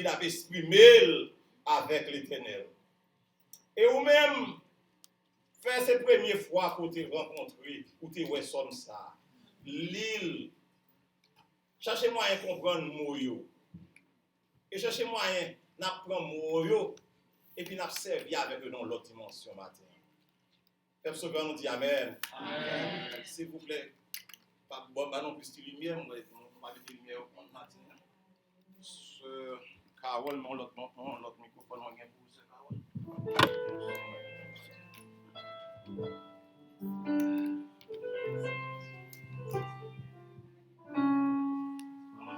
David a exprimé avec l'Éternel. Et ou même, faire ces premières fois pour te rencontrer, pour te voir comme ça, l'île, cherchez moyen de comprendre moyo. Et cherchez moyen d'apprendre moyo, et puis n'a servi avec eux dans l'autre dimension matin. Peuple Sauveur nous dit Amen. Amen. S'il vous plaît, pas non plus de lumière, on va mettre de lumière au matin. Ce Carole, l'autre microphone, on vient pour ce Carole.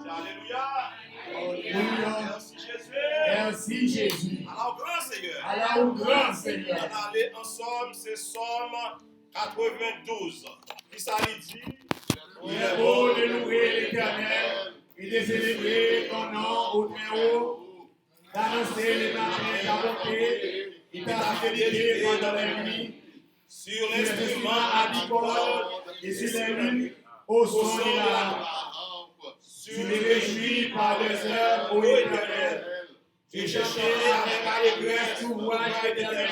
Alléluia. Alléluia. Merci Jésus. Merci Jésus. Alors grand Seigneur. Alors grand Seigneur. On va aller ensemble, c'est Somme 92. Qui ça lui dit? Il est beau de louer l'Éternel et de célébrer ton nom au très haut, d'annoncer les marins ta bonté et ta fidélité pendant la nuit, Sur l'instrument à bicorde et sur les lunes au son de la harpe. Tu les réjouis par des heures, ô Éternel. J'ai cherché avec allégresse tout ouvrage de tes mains.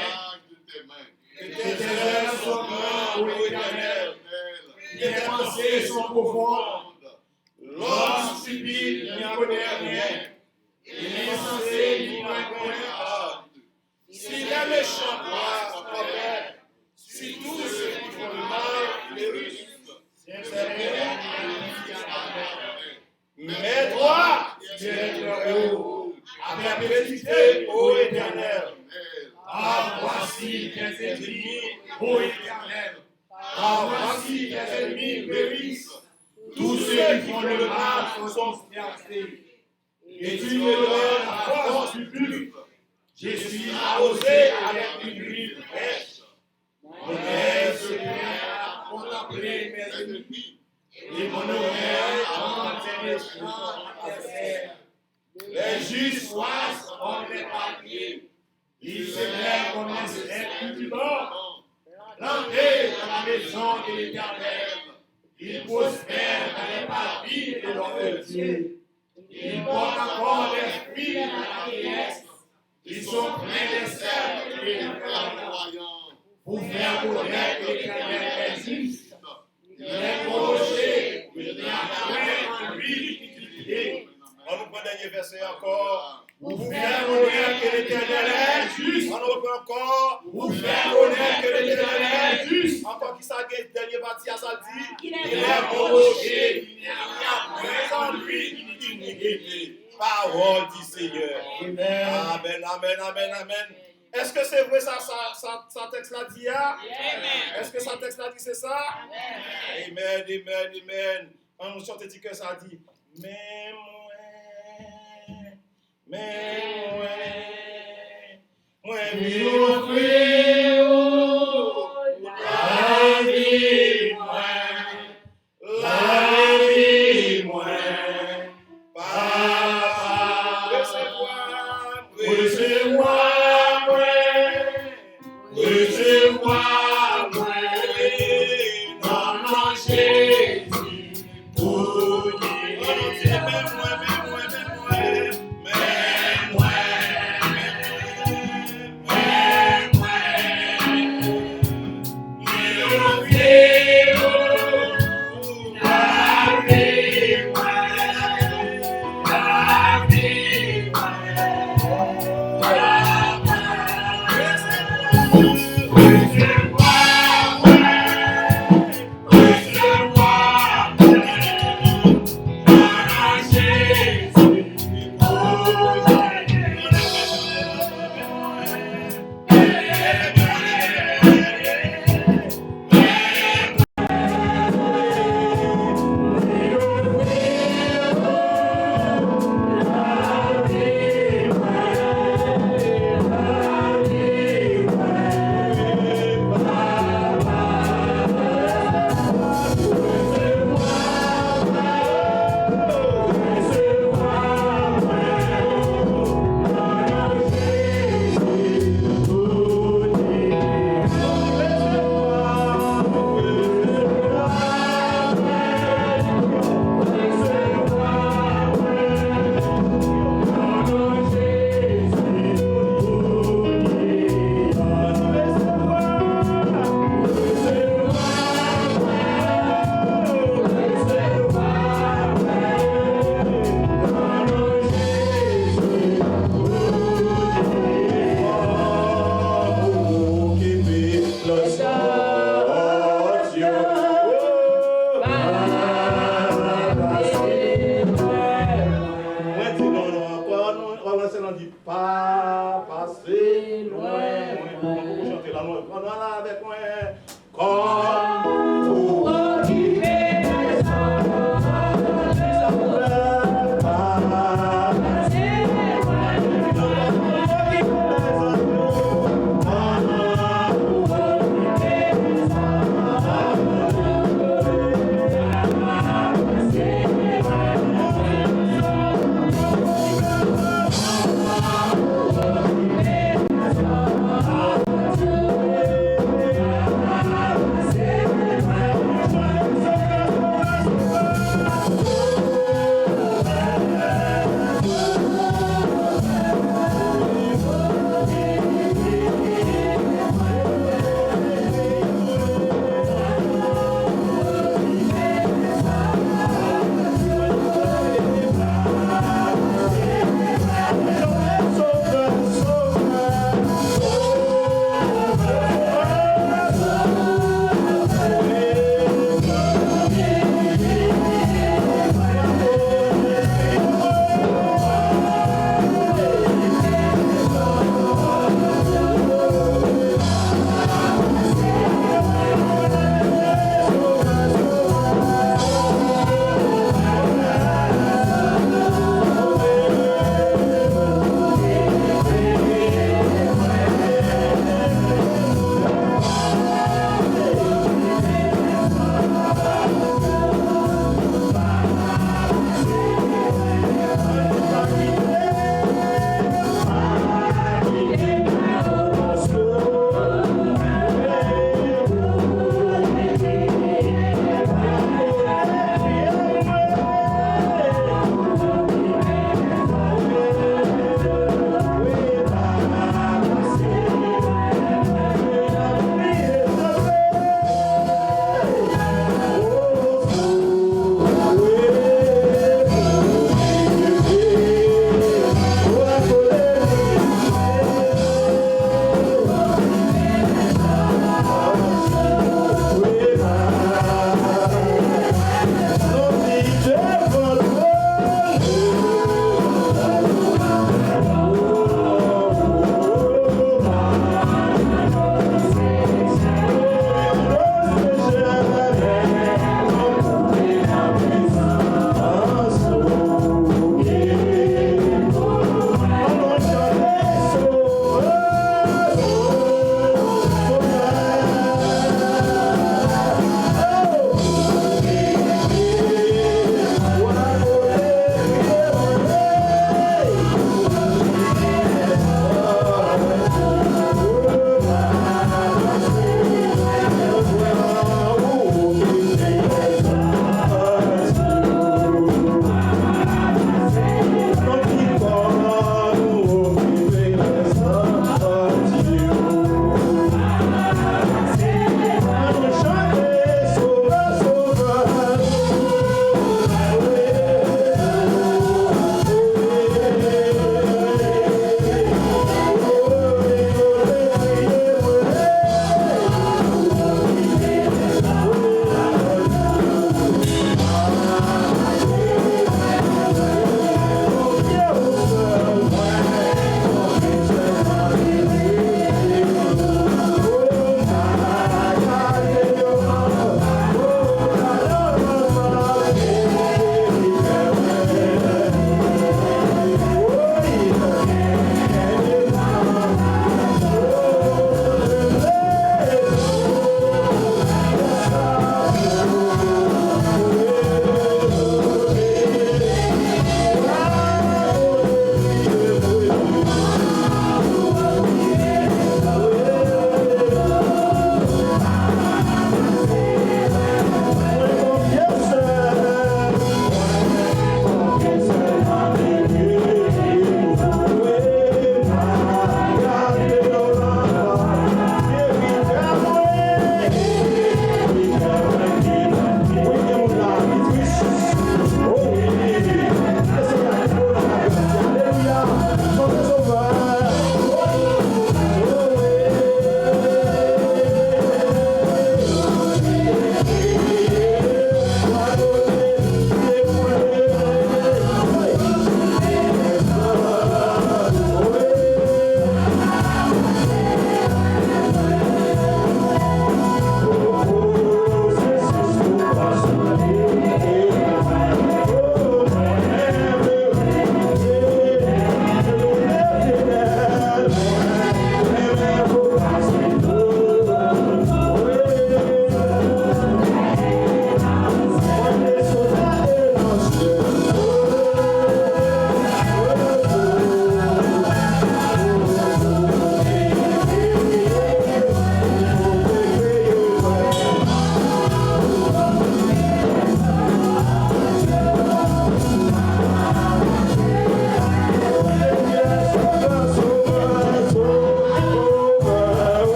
Que tes heures sont grandes, ô Éternel. Tes pensées sont profondes. L'homme stupide n'y en connaît rien. Et l'insensé n'y en connaît pas. Si les méchants croient, si tous ceux qui font le mal périssent, c'est vrai. Mais toi, tu es très haut, avec pénétré, ô Éternel. Ah, voici tes ennemis, ô Éternel. Ah, voici tes ennemis périssent. Tous ceux qui font le mal sont fiancés. Et tu me donnes la force du public. Je suis arrosé avec une huile fraîche. Mon œil se met à contempler mes ennemis. Et mon oreille entend tes méchants adversaires. Les justes soient comme les papiers. Ils se lèvent comme un cultivant. L'entrée dans la maison de l'Éternel. Ils prospèrent dans les parvis de leur Dieu. Ils portent encore des fruits dans la vieillesse. Ils sont pleins de sel et de croyants. Pour faire connaître que l'Éternel est juste. Il est rocher, il n'y a rien en lui d'utilité. On nous prend le dernier verset encore. Pour faire connaître que l'Éternel est juste. On nous reprend encore. Pour faire connaître que l'Éternel est juste. Encore qui ça gagne, dernier parti à ça dit. Il est rocher, il n'y a rien en lui d'utilité. Parole du Seigneur. Amen. Amen, amen, amen, amen. Est-ce que c'est vrai ça texte l'a dit? Est-ce que ça texte l'a dit c'est ça? Amen, amen, amen. On nous chante dit que ça dit. Mais moi, dit pas passer loin. On peut chanter la noix. Prends-la là avec moi. Comme pour occuper les hommes, ça pourrait pas passer loin.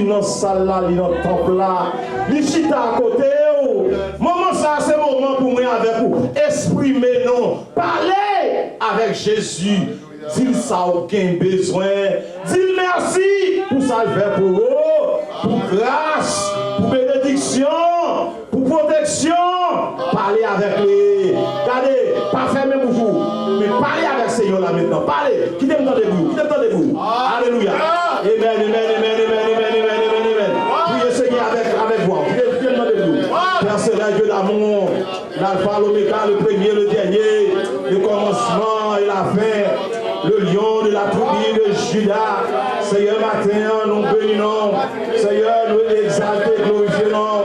Jésus dans salle là, dans le temple là. Il chita à côté. Moment ça, c'est le moment pour moi avec vous. Exprimez non. Parlez avec Jésus. Dis ça aucun besoin. Dis merci pour ça le fait pour vous. Pour grâce, pour bénédiction, pour protection. Parlez avec lui. Regardez, pas fermez vous. Mais parlez avec le Seigneur là maintenant. Parlez. Qui t'aime dans les vous? Qui t'aime dans les vous? Alléluia. Amen, amen, amen, amen, amen, amen, amen, amen. Priez Seigneur avec vous. Qui t'aime dans les vous? Père Céleste, Dieu d'amour, l'alpha, l'oméga, le premier, le dernier, le commencement et la fin, le lion de la tribu de Judas. Seigneur, matin, nous bénissons. Seigneur, nous exaltons, glorifions.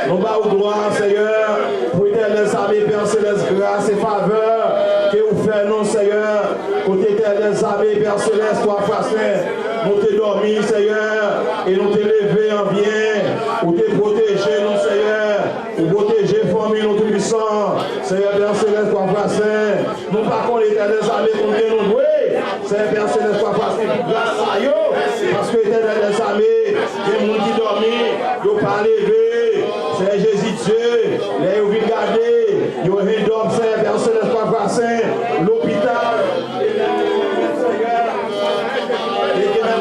Nous bas gloire, Seigneur, pour éternel armée, Père Céleste, grâce et faveur que vous faites, non, Seigneur. Côté éternel armée, Père Céleste, toi, Frère Saint, nous t'es dormi, Seigneur, et nous t'es levé en bien, nous t'es protégé, non, Seigneur, pour protéger famille, nous tout puissants, Seigneur, Père Céleste, toi, Frère Saint, nous pas qu'on éternel armée, combien nous doués, Seigneur, Père Céleste, toi, Frère Saint, grâce à eux, parce que éternel armée, il y a des gens qui dorment, ils n'ont pas levé. C'est Jésus Dieu, les oubliés gardés, ils ont rien d'homme, c'est Père Céleste, Papa Saint, l'hôpital,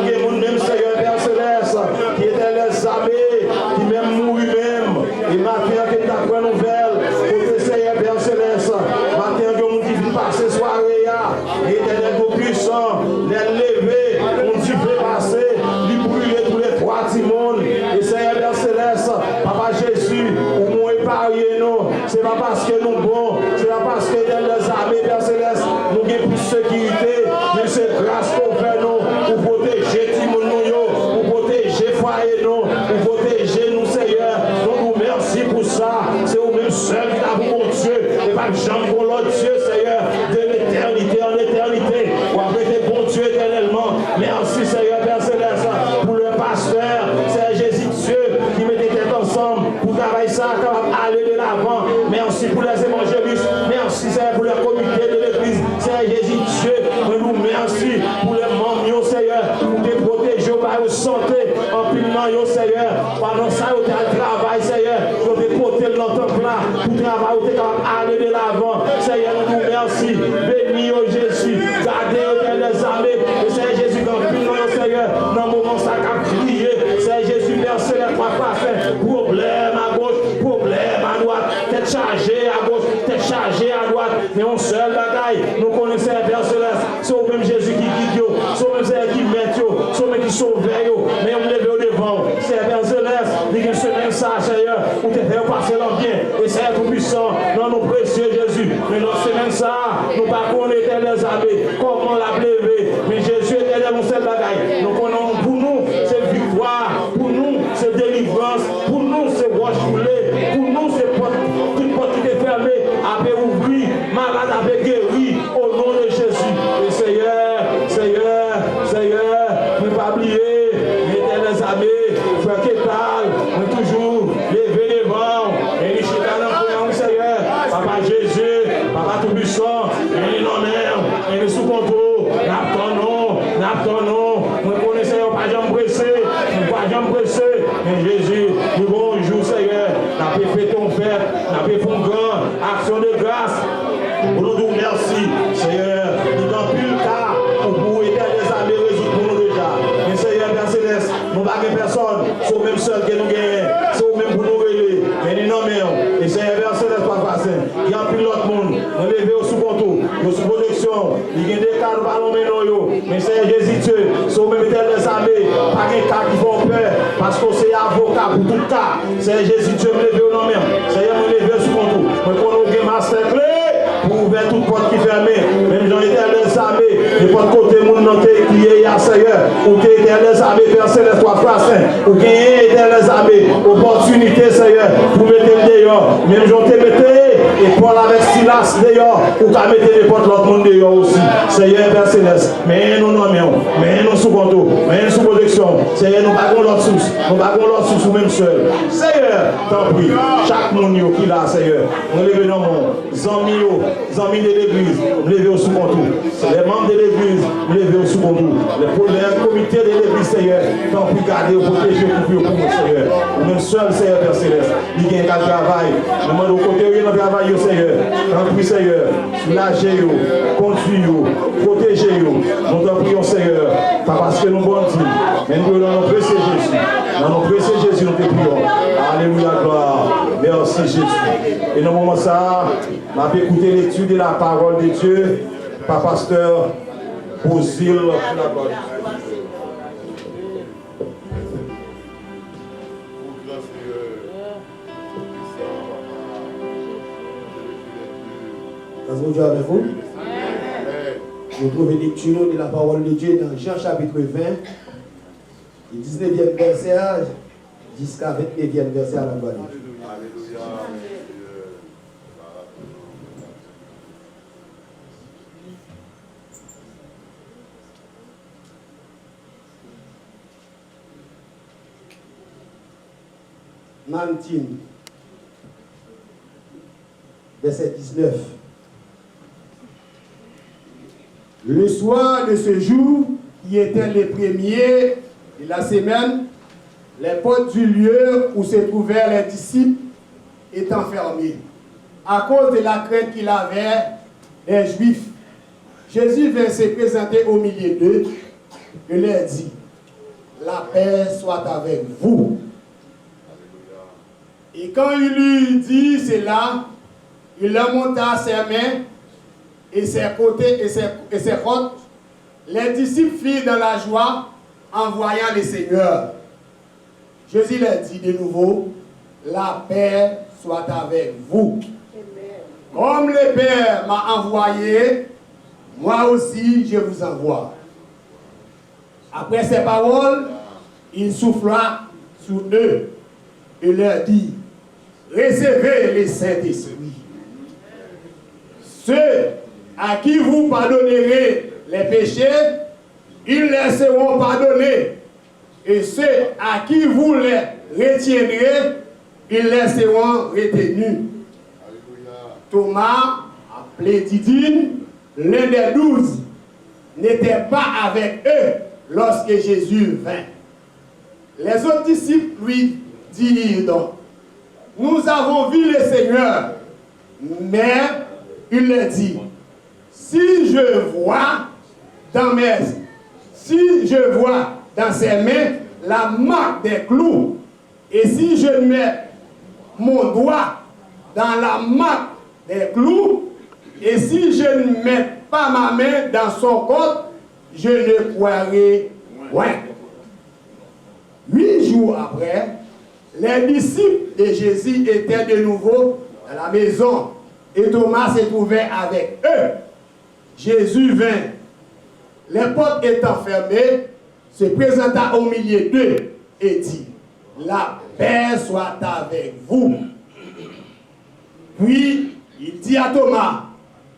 et même Seigneur, Père Céleste, qui était les armées, qui même mourut même, et maintenant qui est après nouvelle, côté Seigneur, Père Céleste, maintenant que nous qui vient passer soirée, et éternel tout puissant, les lever, on dit fait passer, lui brûler tous les trois timons, et Seigneur, Père Céleste, Papa Jésus, pour nous épargner, nous, c'est pas parce que nous bons, c'est pas parce que dans les armées, Père Céleste, nous avons plus de sécurité, mais c'est grâce qu'on fait nous, pour protéger Timon, pour protéger foyer, nous, pour protéger nous, Seigneur. Nous nous merci pour ça. C'est vous-même seul qui a mon Dieu, et pas de jambe pour l'autre Dieu, Seigneur, de l'éternité en éternité. Vous avez été bon Dieu éternellement. Merci, Seigneur, Père Céleste, pour le pasteur, c'est Jésus Dieu qui met des têtes ensemble pour travailler ça, capable aller de l'avant. Merci pour les évangélistes. Merci, Seigneur, pour le comité de l'église. C'est Jésus Dieu. Nous merci pour les membres, Seigneur, pour te protéger par la santé en pilant, Seigneur. Pendant ça, vous avez le travail, Seigneur. Vous avez porté dans ton plan pour travailler, vous avez aller de l'avant. Seigneur, nous merci. Béni, Jésus. Gardez les armées. Et Seigneur Jésus, dans le pilant, Seigneur, dans le moment ça a crié. Seigneur Jésus, merci, les trois parfaits. Problème à gauche, problème à droite. Tête chargée à gauche, tête chargée à droite. Mais on seul bagaille. Nous connaissons Père Céleste. C'est au même Jésus qui guide, c'est au même Seigneur qui met, c'est au même qui sauve, mais on me lève au devant. C'est Père Céleste, il y a une semaine ça, Seigneur, où tu fais passer l'en bien. Et c'est tout puissant, dans nos précieux Jésus. Mais dans cette semaine ça, nous ne pas qu'on était les armées, comment l'a levé. Mais Jésus était dans cette bagaille. Donc pour nous, c'est victoire, pour nous, c'est délivrance, pour nous, c'est roche roulée, pour nous, c'est toute porte qui est fermée, avait ouvert, malade avait guéri, au nom de Jésus. Et Seigneur, ne pas oublier, mettez les armées, frère Kétal, mais toujours lever devant, et les chita dans le Seigneur, Papa Jésus, Papa Tout-Puissant, et nos mères, et les sous-contrôle, n'attendons, nous connaissons pas jamais pressé, mais Jésus, nous bonjour Seigneur, n'a pas fait ton fait, n'a pas fait ton grand, action de grâce, pour nous dire merci, Seigneur, nous n'avons plus le cas, pour éternel les armées résoudre pour nous déjà. Mais Seigneur, Père Céleste, nous n'avons pas personne, c'est au même seul que nous gagnons, c'est au même pour nous relever, mais nous nommons, et Seigneur, Père Céleste, Papa Saint, il y a plus l'autre monde, nous levons au sous-contour, au sous-protection, il y a des cas, nous parlons maintenant, mais Seigneur Jésus Dieu, c'est au même éternel les armées, pas des cas qui font peur, parce qu'on c'est avocat pour tout cas, Seigneur Jésus Dieu, me lever au nom même, Seigneur, me lever au sous-contour, mais qu'on nous gagne master clé, pour ouvrir toute porte qui est fermée, même dans l'éternel les armées, de votre côté, mon nom t'es crié, Seigneur, ou t'es éternel les armées, Père Céleste, toi, Frère Saint, ou gagner éternel les armées, opportunité, Seigneur, pour mettre le dehors, même j'en t'ai metté, et Paul avec Silas d'ailleurs, ou qu'à mettre n'importe l'autre monde d'ailleurs aussi. Seigneur Père Céleste, mais nous nommons, mais nous sous contrôle, mais nous sous protection. Seigneur, nous pas l'autre source, nous pas l'autre source ou même seul. Seigneur, t'en prie, chaque monde qui là, Seigneur, nous levons dans mon amis de l'église, nous levons sous contrôle. Les membres de l'église, nous levons sous contrôle. Les comités de l'église, Seigneur, t'en prie, garder, protéger, pour nous, Seigneur. Ou même seul, Seigneur Père Céleste, il y a un travail. Nous demandons au côté où il y a un travail, Seigneur. T'en prie, Seigneur, soulagez-vous, conduisez-vous, protégez-vous. Nous t'en prions, Seigneur, pas parce que nous bon Dieu, mais nous dans notre précieux Jésus. Dans notre précieux Jésus, nous te prions. Alléluia, gloire. Merci Jésus. Et dans le moment ça, on va écouter l'étude de la parole de Dieu par pasteur Ozil. Bonjour avec vous. Nous trouvons une lecture de la parole de Dieu dans Jean chapitre 20, le 19e verset jusqu'à 29e verset à la gloire. Mantine, verset 19. Le soir de ce jour, qui était le premier de la semaine, les portes du lieu où se trouvaient les disciples étant fermées, à cause de la crainte qu'il avait des Juifs. Jésus vint se présenter au milieu d'eux et leur dit, la paix soit avec vous. Et quand il lui dit cela, il leur monta ses mains et ses côtés et ses côtes. Les disciples firent dans la joie en voyant le Seigneur. Jésus leur dit de nouveau, la paix soit avec vous. Comme le Père m'a envoyé, moi aussi je vous envoie. Après ces paroles, il souffla sur eux et leur dit, recevez le Saint-Esprit. Ceux à qui vous pardonnerez les péchés, ils les seront pardonnés. Et ceux à qui vous les retiendrez, ils les seront retenus. Thomas, appelé Didyme, l'un des 12, n'était pas avec eux lorsque Jésus vint. Les autres disciples lui dirent donc, nous avons vu le Seigneur. Mais il leur dit, si je vois dans ses mains la marque des clous, et si je mets mon doigt dans la marque des clous, et si je ne mets pas ma main dans son côte, je ne croirai point. 8 jours après, les disciples de Jésus étaient de nouveau à la maison, et Thomas se trouvait avec eux. Jésus vint, les portes étant fermées, se présenta au milieu d'eux et dit, la paix soit avec vous. Puis il dit à Thomas,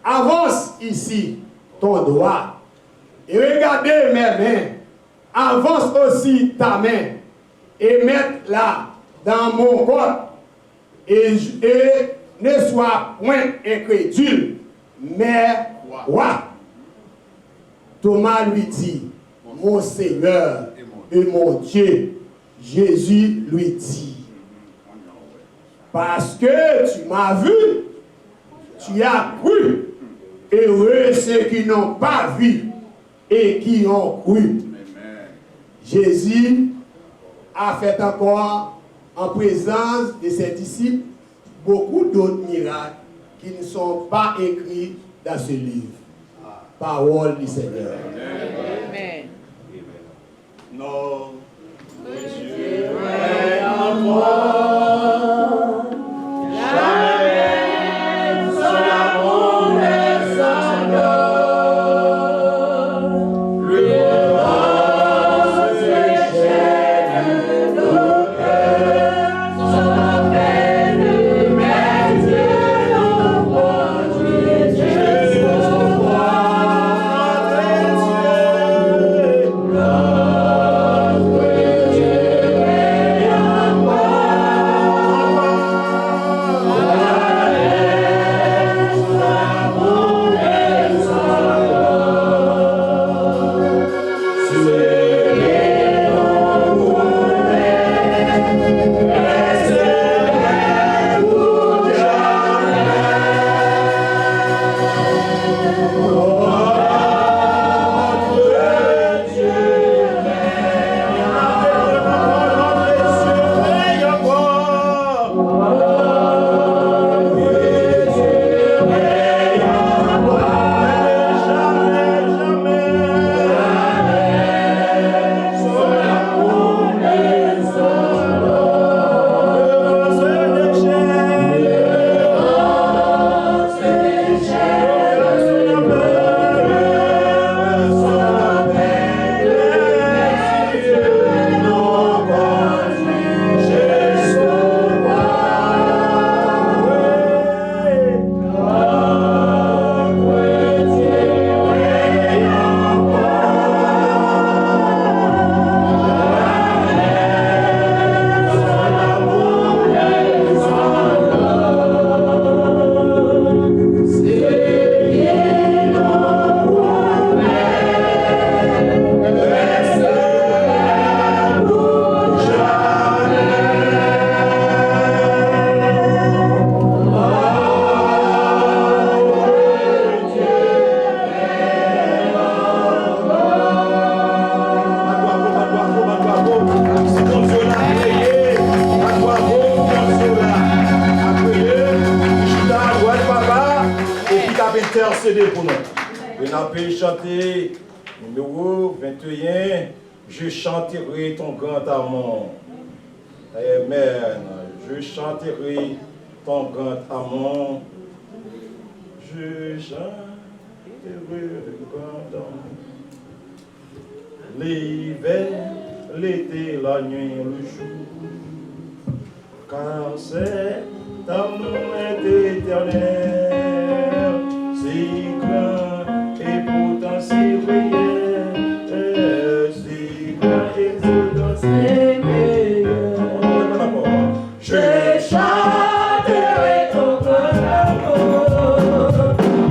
avance ici ton doigt et regardez mes mains, avance aussi ta main et mets-la dans mon corps et ne sois point incrédule, mais crois. Thomas lui dit, mon Seigneur et mon Dieu. Jésus lui dit, parce que tu m'as vu, tu as cru. Heureux ceux qui n'ont pas vu et qui ont cru. Jésus a fait encore, en présence de ses disciples, beaucoup d'autres miracles qui ne sont pas écrits dans ce livre. Parole du Seigneur. Amen. Non. Dieu est en moi. Jamais son amour ne s'endort. Le bonheur se jette nos cœurs, son appel, mes yeux nous voient. peut chanter numéro 21. Je chanterai ton grand amour. Amen. Je chanterai ton grand amour. Je chanterai ton grand amour. L'hiver, l'été, la nuit, le jour. Car cet amour est éternel, si grand et pourtant si réel, si grand et pourtant si réel. Je chanterai ton grand amour,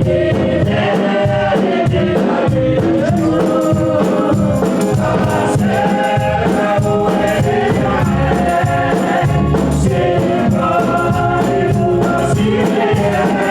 éternel, éternel, le jour. Car cet amour est éternel, si grand et pourtant si réel.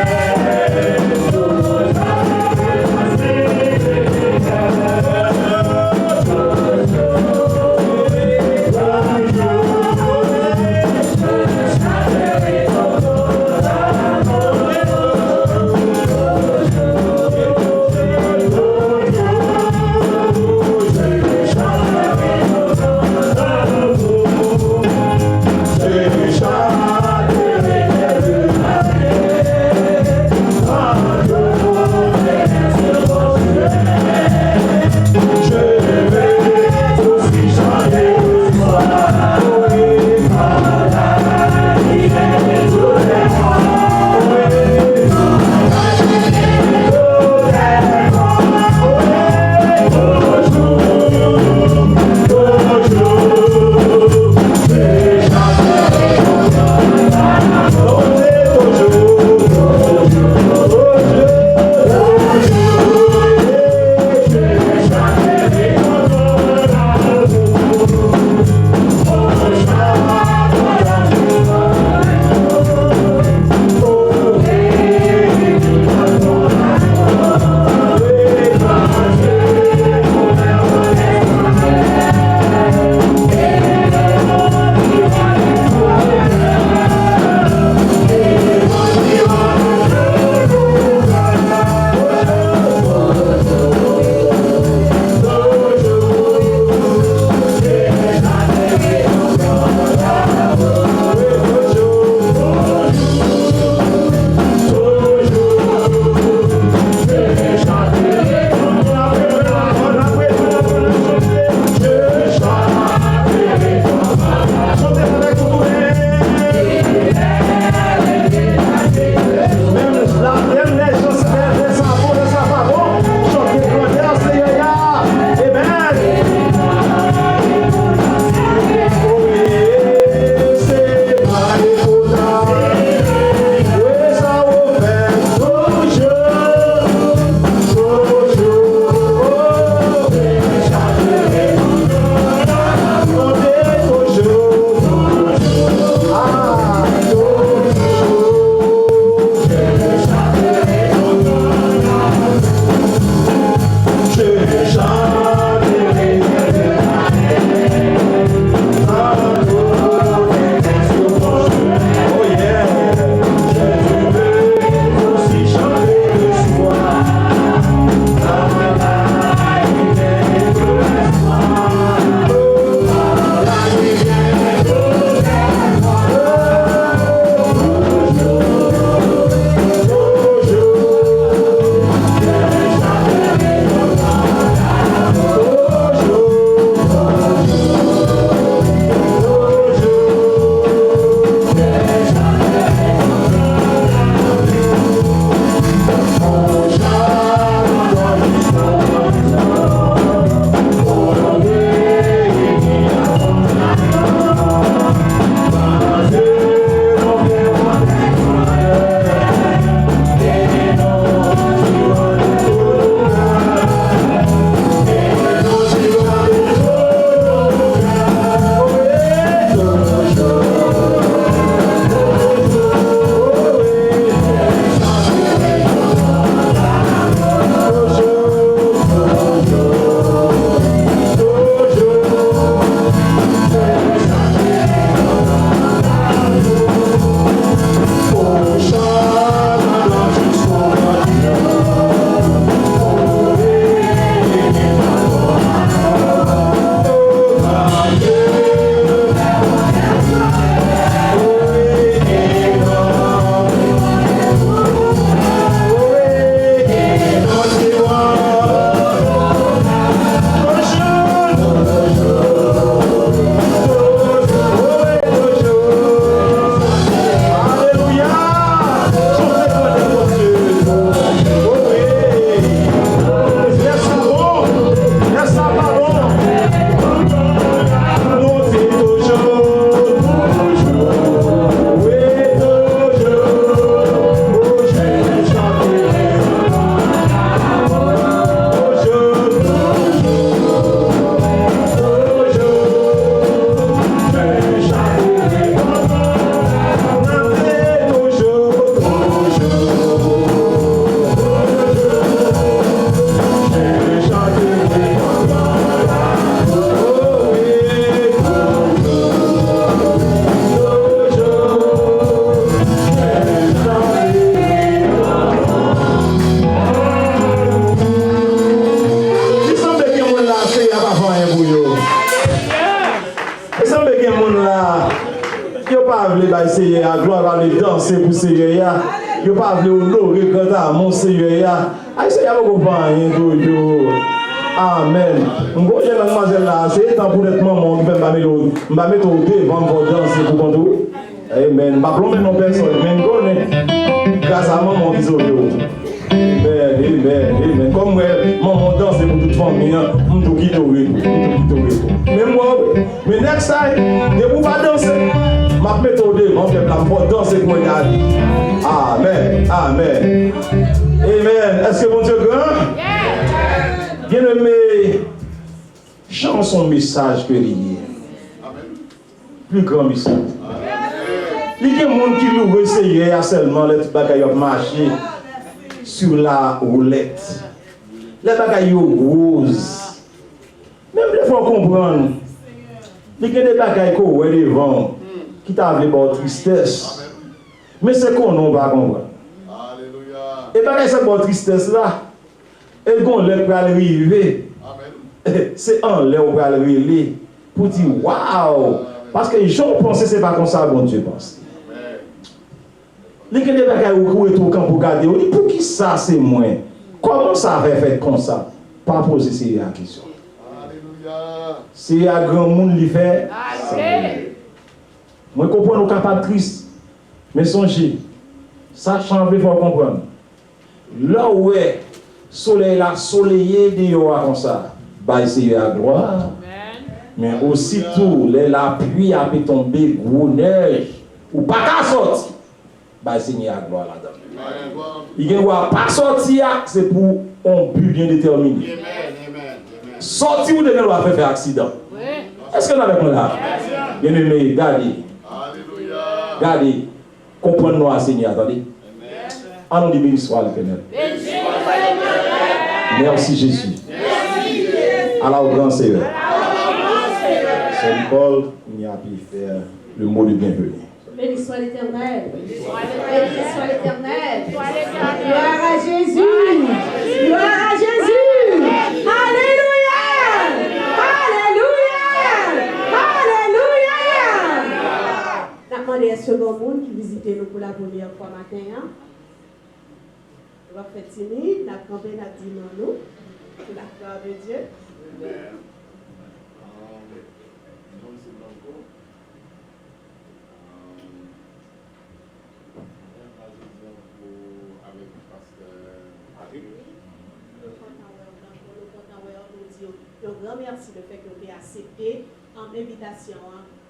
voulu essayer à gloire à les danser pour Seigneur. Yo pas voulu honorer quand à mon Seigneur. Aïe Seigneur vous comprenez tout. Amen. M'go jeune mademoiselle là, c'est temps pour être maman qui fait m'a mettre au devant pour danser pour tout. Amen. Pas plomber non personne, mais m'go grâce à maman qui sauve. Amen. Comme maman danse pour toute famille, m'tou qui mais moi, mais next time, ne vous pas danser. Ma méthode, mon peuple, pour danser pour regarder. Amen. Amen. Amen. Est-ce que mon Dieu grand? Bien aimé, chanson message que lié. Plus grand message. Il y a des gens qui l'ont essayé à seulement les bagailles marcher sur la roulette. Les bagailles roses. Même les fois comprendre. Il y a des bagailles qui ont devant qui t'avaient de tristesse. Mais c'est qu'on ne va pas comprendre. Alléluia. Et bagailles c'est de tristesse là. Et qu'on les peut arriver. C'est en l'air pour arriver pour dire waouh. Parce que les gens pensent que ce n'est pas comme ça bon Dieu pense. Les gens qui ont été au camp pour garder, on dit pour qui ça c'est moins? Comment ça avait fait comme ça? Pas poser ces questions. Alléluia. C'est un grand monde qui fait. Moi je comprends nos capables tristes. Mais songez, ça change, il faut comprendre. Là où est soleil là, soleillé dehors comme ça, bah c'est la gloire. Mais aussitôt, la pluie a pu tomber, gros neige, ou pas qu'à sortir, bah c'est la gloire là-dedans. Il ne va pas sortir, c'est pour un but bien déterminé. Sortir ou de va faire accident. Est-ce que nous avons là? Bien aimé, gardez. Gardez. Comprenez-nous à Seigneur, attendez. Allons dire béni soit l'Éternel. Merci Jésus. Allah au grand Seigneur. Saint Paul, il n'y a pu faire le mot de bienvenue. Béni soit l'Éternel. Béni soit l'Éternel. Gloire à Jésus. Gloire à Jésus. Alléluia. Alléluia. Alléluia. N'a demandé à ce bon monde qui visitait nous pour la première fois matin. On va faire timide, n'a campé, n'a dit non, nous, pour la gloire de Dieu. Un grand merci de fait que vous avez accepté l'invitation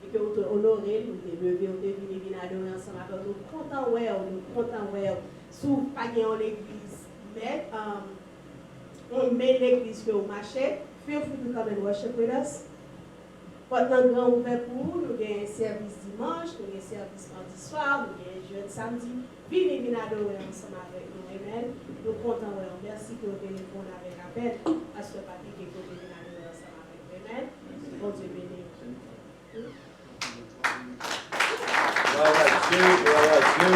et que vous avez honoré, vous avez levé, vous avez venu adorer ensemble avec nous. Nous comptons sous pas en l'église, mais on met l'église que vous marchez. Feel free to come and worship with us. Votre grand ouvert pour vous, nous avons un service dimanche, nous avons un service mardi soir, nous avons un jeudi samedi. Venez adorer ensemble avec nous. Amen. Nous comptons. Merci que vous venez pour avec appel à ce papier que vous venez adorer ensemble avec nous. Amen. Bon Dieu béni. Gloire à Dieu, gloire à Dieu.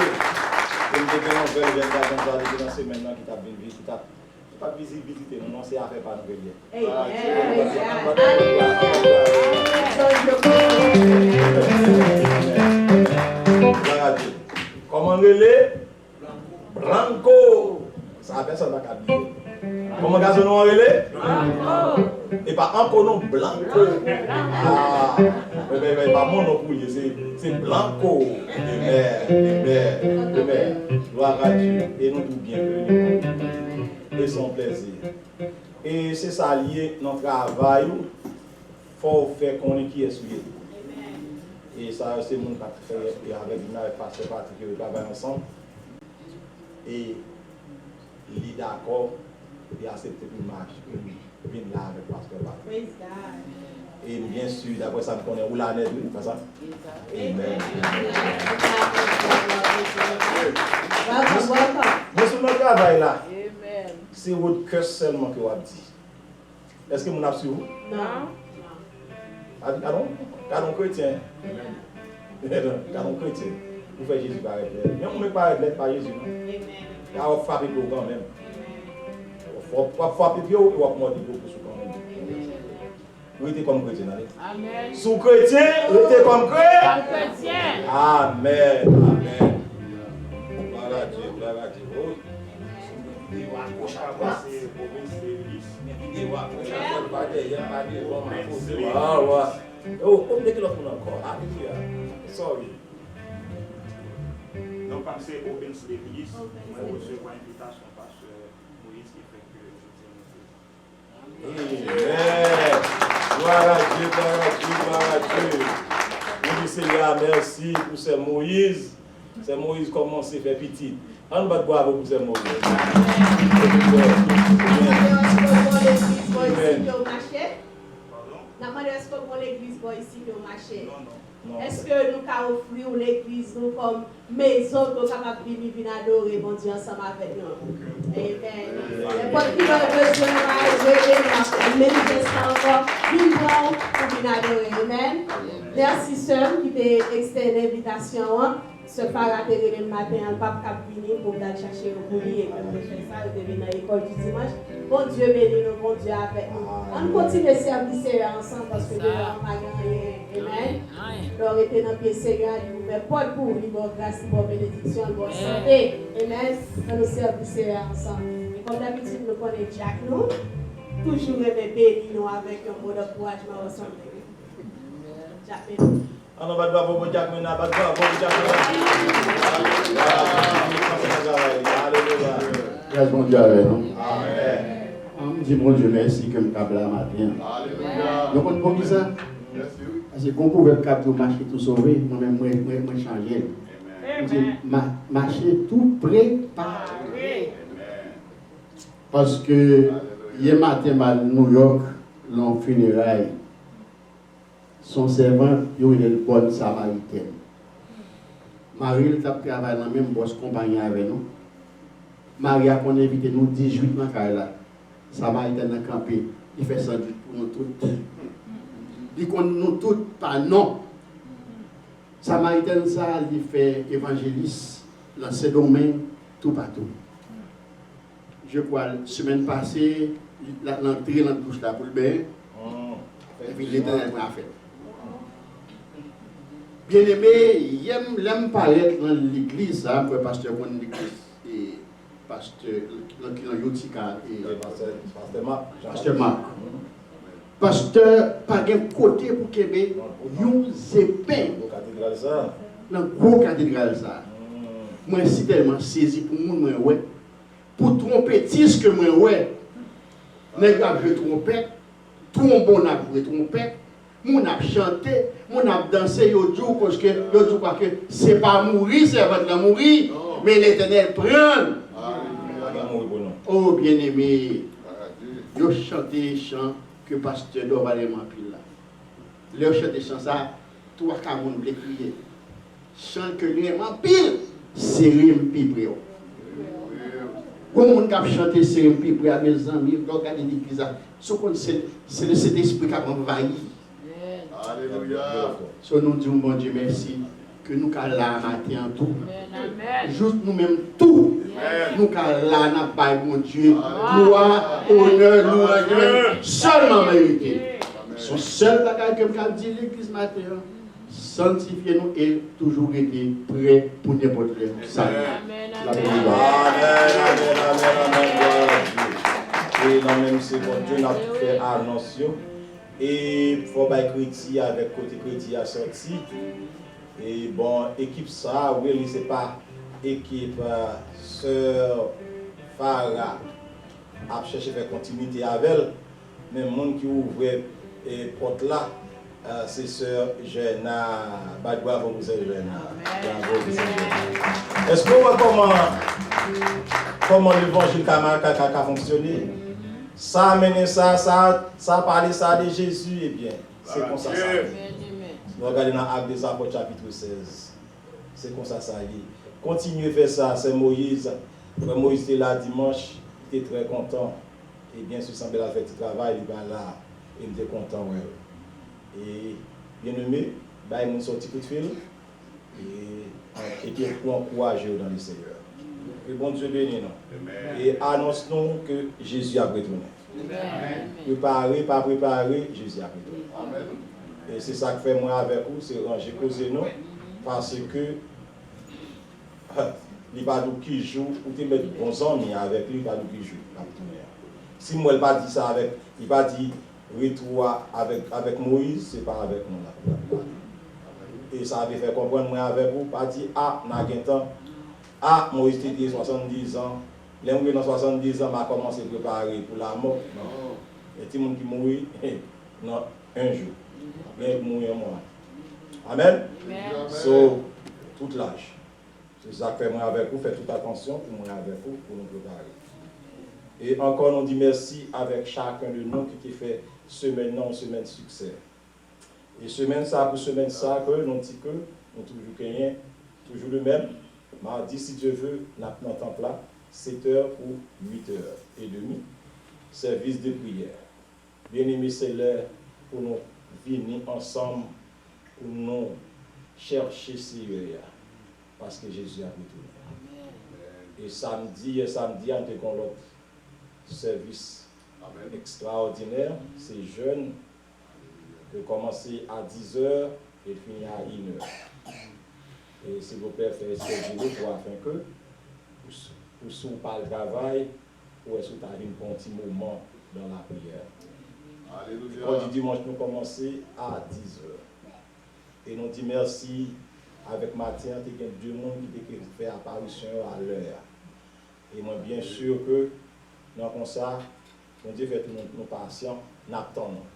Comme des gens veulent bien dans la semaine qui t'a bien visité, pas visiter, non, c'est affaire pas de bien. Gloire à Dieu. Comment relais? Blanco. Ça personne n'a qu'à dire. Comment gazon on relais? Blanco. Et pas encore non Blanco. Ah, mais pas mon nom pour c'est Blanco. Amen. Gloire à Dieu. Et nous tous bienvenus. Et son plaisir. Et c'est ça lié notre travail. Il faut faire qu'on est qui est souillé. Et ça, c'est mon cas fait avec une pasteur Patrick qui travaille ensemble. Et il est d'accord et accepté une marche, une venir là avec pasteur Patrick. Et bien sûr, d'après ça, on connaît où la net, pas ça? Amen. Mais sur notre travail là, c'est votre cœur seulement que vous avez dit. Est-ce que vous avez su vous? Non. Canon chrétien. Canon chrétien. Vous faites Jésus paraître. Mais on ne met pas par Jésus. Il faut frapper pour quand même. Il faut frapper pour ou il faut mordre pour quand même. Vous êtes comme chrétien. Amen. Sous chrétien, vous êtes comme chrétien. Amen. Amen. Gloire à Dieu, gloire à Dieu. Oh, comme dès que l'autre encore. Alléluia. Sorry. Donc, comme c'est Open sur l'église, on va recevoir l'invitation parce que Moïse qui fait que Amen. Gloire à Dieu, gloire à Dieu, gloire à Dieu. Nous disons Seigneur, merci pour ce Moïse. C'est Moïse commence à faire petit. On va te voir pour ce Moïse. Est-ce que l'église va ici au marché? Non. Est-ce que nous avons offert l'église nous comme maison pour capable de venir adorer mon Dieu ensemble avec nous? Amen. N'importe qui va besoin de manifester encore vivant pour venir adorer. Amen. Merci sœur qui t'a externe l'invitation. Ce phare le matin, le pape cap venir pour aller chercher le courrier et comme je fais ça, je deviens dans l'école du dimanche. Bon Dieu bénis nous, bon Dieu avec nous. On continue de servir ensemble parce que devant ma Amen. Donc, était dans le pied Seigneur, il ouvre porte pour lui, bon grâce, bon bénédiction, bon santé. Amen. On nous servir ensemble. Et comme d'habitude, nous connaissons Jack, nous. Toujours bénis nous avec un mot d'encouragement ensemble. Jack, bénis. On va voir pour Jack maintenant, on va voir pour Jack maintenant. Grâce mon Dieu avec nous. Amen. On dit bon Dieu merci que nous sommes là matin. Alléluia. Donc on peut dire ça. Parce que qu'on pouvait capter marcher tout sauvé, moi-même moi changer. Marcher tout préparé. Parce que hier matin à New York, l'on funérailles. Son servant, il est une bonne samaritaine. Marie, il a travaillé dans la même bosse compagnie avec nous. Marie a invité nous 18 dans la là. Samaritaine a campé. Il fait ça pour nous toutes. Il connaît nous toutes par nom. Samaritaine, ça, il fait évangéliste dans ce domaine, tout partout. Je crois, la semaine passée, l'entrée dans la douche là pour le bain. Et puis l'Éternel a fait. Bien aimé, j'aime paraître dans l'église, pour le pasteur de l'église, et pasteur Yotika et pasteur Marc. Pasteur, pas de côté pour Québec, yon zépin dans le gros cathédrale. Moi, je suis tellement saisi pour moi, ouais. Pour trompetis que moi, ouais. Nèg a joué trompette, trombone a joué trompette. Moun a chanté, moun a dansé, yo dit parce que yo dit que c'est pas mourir, c'est avant de mourir, mais l'Éternel prend. Oh bien-aimé, yo chanté chant que pasteur Dovalé m'a pile là. Le chanté chant ça, toi ka moun blé crier. Chant que lui m'a pile, c'est rim pipré. Comment on a chanté c'est rim pipré à mes amis, regarder l'église là. C'est le Saint-Esprit qui a envahi. Alléluia. So nous disons bon Dieu merci que nous sommes là matin en tout. Juste nous-mêmes tout. Nous sommes là n'a pas mon Dieu. Gloire, honneur, louange, seulement mérité. Son seul bagage que me dit l'église matin, sanctifiez-nous et toujours être prêts pour n'importe quel salut. Amen, et dans même seconde, Dieu n'a fait annonce. Et il faut que chrétien avec côté chrétien sorti. Et bon, équipe ça, oui, c'est pas équipe sœur Farah a cherché à faire continuité avec elle. Mais le monde qui ouvre et porte là, c'est sœur Jenna. Bravo pour sœur Jenna. Est-ce qu'on voit comment l'évangile a fonctionné? Ça amène ça parle ça de Jésus, et bien, c'est comme ça. Nous regardons dans Actes des Apôtres chapitre 16. C'est comme ça y est. Continuez à faire ça, c'est Moïse. Quand Moïse était là dimanche, il était très content. Et bien sûr, semblait la faire du travail, il va là, il était content. Ouais. Et bien aimé, il m'a sorti coup de fil. Et puis, pour encourager dans le Seigneur. Que bon Dieu bénisse nous. Et annonce-nous que Jésus a retourné. Préparez, pas préparé, Jésus a retourné. Et c'est ça que fait moi avec vous, c'est ranger, causer nous. Parce que il va nous qui joue, ou te mettre bons amis avec lui, il va nous qui joue. Si moi, il va dire ça avec, il va dire retour avec Moïse, c'est pas avec nous là. Et ça avait fait comprendre moi avec vous, pas dire ah, n'a pas temps, ah, Moïse était 70 ans, l'homme dans 70 ans m'a commencé à préparer pour la mort. Non. Et tout le monde qui mourit, non, un jour. Bien mourir un mois. Amen. Amen. So, toute l'âge. C'est ça que fait moi avec vous, faites toute attention pour moi avec vous, pour nous préparer. Et encore, on dit merci avec chacun de nous qui fait semaine non, semaine succès. Et semaine ça, pour semaine ça, que nous dit que nous toujours gagnons, toujours le même. Mardi, si Dieu veut, nous avons temps plat, 7h ou 8h30. Service de prière. Bien aimé, c'est l'heure pour nous venir ensemble, pour nous chercher Seigneur. Parce que Jésus a retourné. Et samedi, on a l'autre service extraordinaire. C'est jeune, de commencer à 10h et finir à 1h. Et s'il vous plaît, faites ce pour afin que, pour sous par le travail, ou est-ce que tu as un petit moment dans la prière. Alléluia. Dimanche, nous commençons à 10h. Et nous disons merci. Avec Mathieu, il y a deux mondes qui ont fait apparition à l'heure. Et moi, bien sûr que, dans comme ça, on dit que nous patients, nous attendons.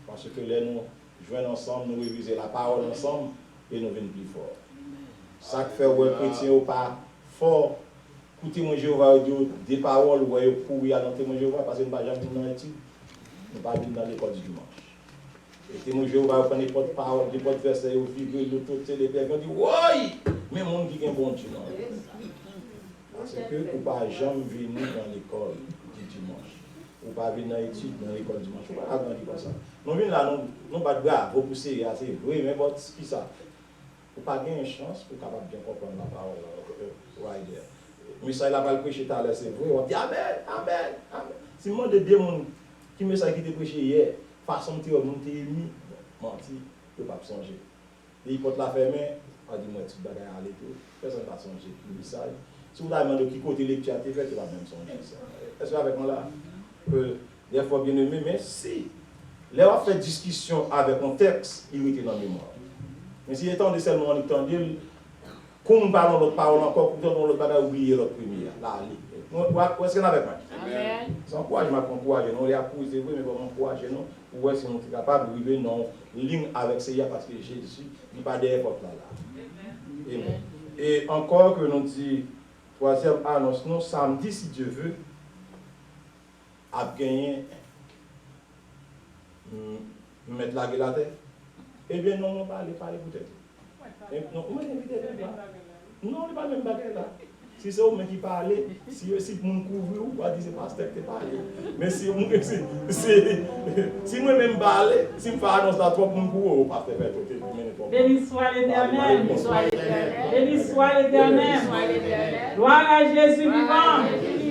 Parce que là, nous jouons ensemble, nous révisons la parole ensemble, et nous venons plus fort. Ça qui fait que chrétien ou pas fort, écoutez mon Jéhovah, des paroles, ou courir à l'entrée mon Jéhovah, parce que nous ne sommes pas jamais dans l'étude, nous ne sommes pas dans l'école du dimanche. Et témoin Jéhovah prend les portes paroles, les portes versets, au vibre, l'autorité, les pères, on dit oui, mais mon qui est bon Dieu. Parce que vous ne pouvez jamais venir dans l'école du dimanche. Vous ne pouvez pas venir dans l'étude dans l'école du dimanche. Vous ne pouvez pas grandir comme ça. Nous venons là, nous pas de grave, vous poussez, c'est oui, mais votre qui ça? Vous n'avez pas une chance pour capable bien comprendre la parole. Mais ça, il a pas le prêché tout à l'heure, c'est vrai. On dit Amen, Amen, Amen. Si moi de démons qui me ça qui était prêché hier, façon de monter mis, menti, je ne peux pas songer. Les portes la fermée, on dit moi tu vas aller tout, personne ne va songer le message. Si vous avez demandé qui côté lecture tu vas même songer ça. Est-ce que avec moi là que des fois bien aimé, mais si les on fait discussion avec un texte, il était dans la mémoire. Mais si étant de seulement on entend dire comme nous parlons l'autre parole encore, pour nous l'autre bagage oublier l'autre première. Là, où est-ce qu'on avec moi? Amen. Sans courage, m'a encouragé, non, les appuis, c'est vrai, mais pour m'encourager, non, pour si on est capable de vivre dans ligne avec Seigneur, parce que Jésus n'est pas derrière porte là. Amen. Et encore que nous dit, troisième annonce, non, samedi, si Dieu veut, a gagné, mettre la gueule à terre. Eh bien, non, on va aller parler peut-être. Non, on va inviter non, on n'est pas même baguette là. Si c'est vous qui parlez, si vous couvrez ou pas dire c'est pasteur qui parle. Mais si moi-même parle, si je fais annonce là, trop pour courir, pasteur fait tout. Béni soit l'Éternel. Béni soit l'Éternel. Gloire à Jésus vivant.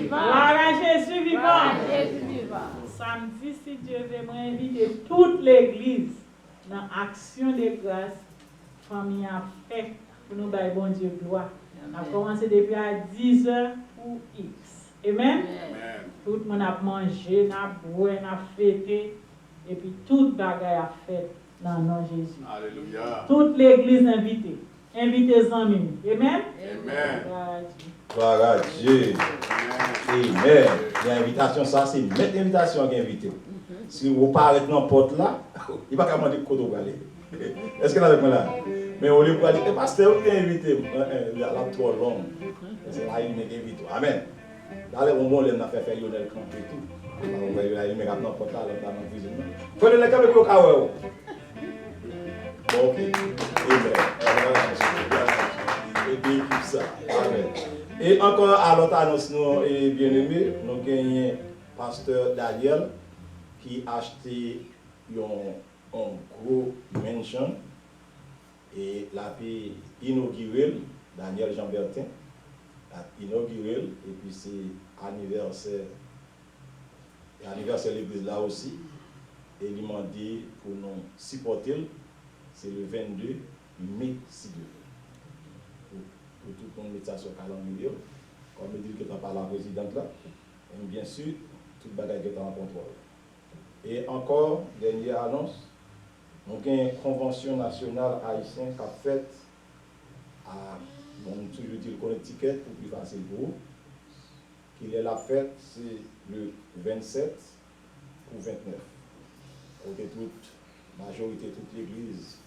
Gloire à Jésus vivant. Samedi, si Dieu veut m'inviter toute l'église dans l'action de grâce, famille a fait pour nous donner bon Dieu gloire. On a commencé depuis à 10h pour X. Amen. Tout le monde a mangé, a bu, a fêté, et puis toute bagaille a fait dans le nom de Jésus. Alléluia. Toute l'église invitée. Invitez en mine. Amen. Amen. Gloire à Dieu. Amen. L'invitation, ça, c'est mettre l'invitation à inviter. Si vous parlez dans la porte là, il ne va pas demander de aller. Est-ce que vous avec moi là? Mais on lui dit, pasteur, vous êtes invité. Il y a la trop longue. C'est là qu'il m'invite. Amen. Dans le moment où on a fait Lionel Camp et tout, on va y aller, mais maintenant, on va aller dans la cuisine. Prenez le café pour le caouet. Ok. Amen. Et puis, tout ça. Amen. Et encore à l'autre annonce, nous, bien aimé, nous gagnons pasteur Daniel qui a acheté un gros mansion. Et la paix inaugurée, Daniel Jean-Bertin, inaugurée, et puis c'est anniversaire de l'église là aussi. Et il m'a dit pour nous supporter, c'est le 22 mais si Dieu veut. Pour tout le monde mettre ça sur le calendrier, comme me dit que tu as parlé à la présidente là, et bien sûr, toute bagaille qui est en contrôle. Et encore, dernière annonce, nous avons une convention nationale haïtienne qui a fait à, bon, toujours dit le ticket pour plus facile pour vous, qu'il est la fête, c'est le 27 ou 29. Côté toute majorité, toute l'église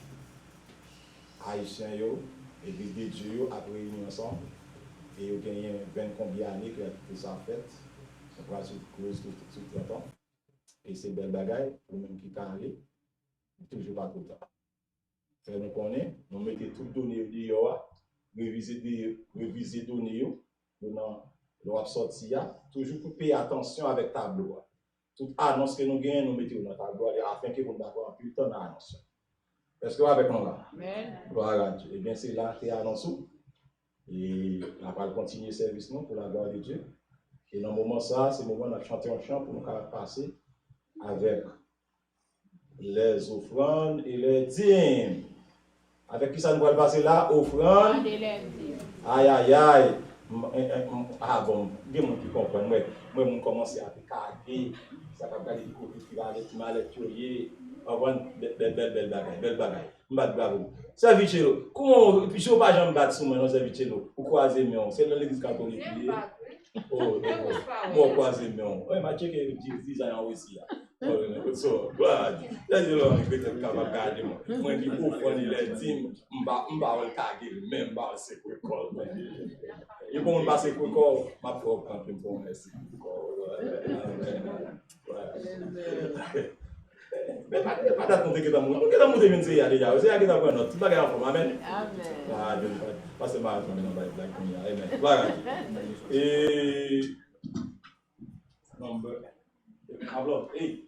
haïtienne, l'église de Dieu, a réuni ensemble, et ils ont gagné 20 combien d'années que ça a fait, on va se cause tout 30 ans. Et c'est belle bagaille, pour même qui peut aller, toujours pas tout le temps. Fait nous connaît, nous mettons toutes les données dehors, réviser les données, nous avons sorti, toujours pour payer attention avec tableau. Toute annonce que nous gagnons, nous mettons dans le tableau afin que nous n'ayons plus de temps d'annonce. Est-ce que vous avec nous là? Gloire à Dieu. Eh bien, c'est là que tu annonces. Et on va continuer le service pour la gloire de Dieu. Et dans le moment ça, c'est le moment de chanter un chant pour nous passer avec les offrandes et les dîmes. Avec qui ça nous va passer là? Offrandes. Aïe, aïe, aïe. Ah bon, bien mon qui comprend. Moi, je commence à caguer. Ça va pas dire que tu vas aller, tu m'as lecturé. Belle bagaille. M'bat bravo. Servicello. Comment, puis je ne vais pas jamais battre sur moi, non, Servicello. Ou croiser mion. C'est dans l'église catholique. Oh, moi, croiser mion. Oui, ma checké, je dis, en aussi. So, voilà. Là, je vais être capable de garder moi. Moi, je vais prendre les dîmes. Je vais caguer, même pas c'est quoi école. Et pour me passer quoi école, ma propre campagne pour me laisser. Mais pas d'attendre que tu montes. Que tu montes une série déjà. C'est à qui tu apprends notre. Tu vas gagner en forme. Amen. Amen. Parce que ma femme est dans la blague. Amen. Voilà. Et number. Alors, hey.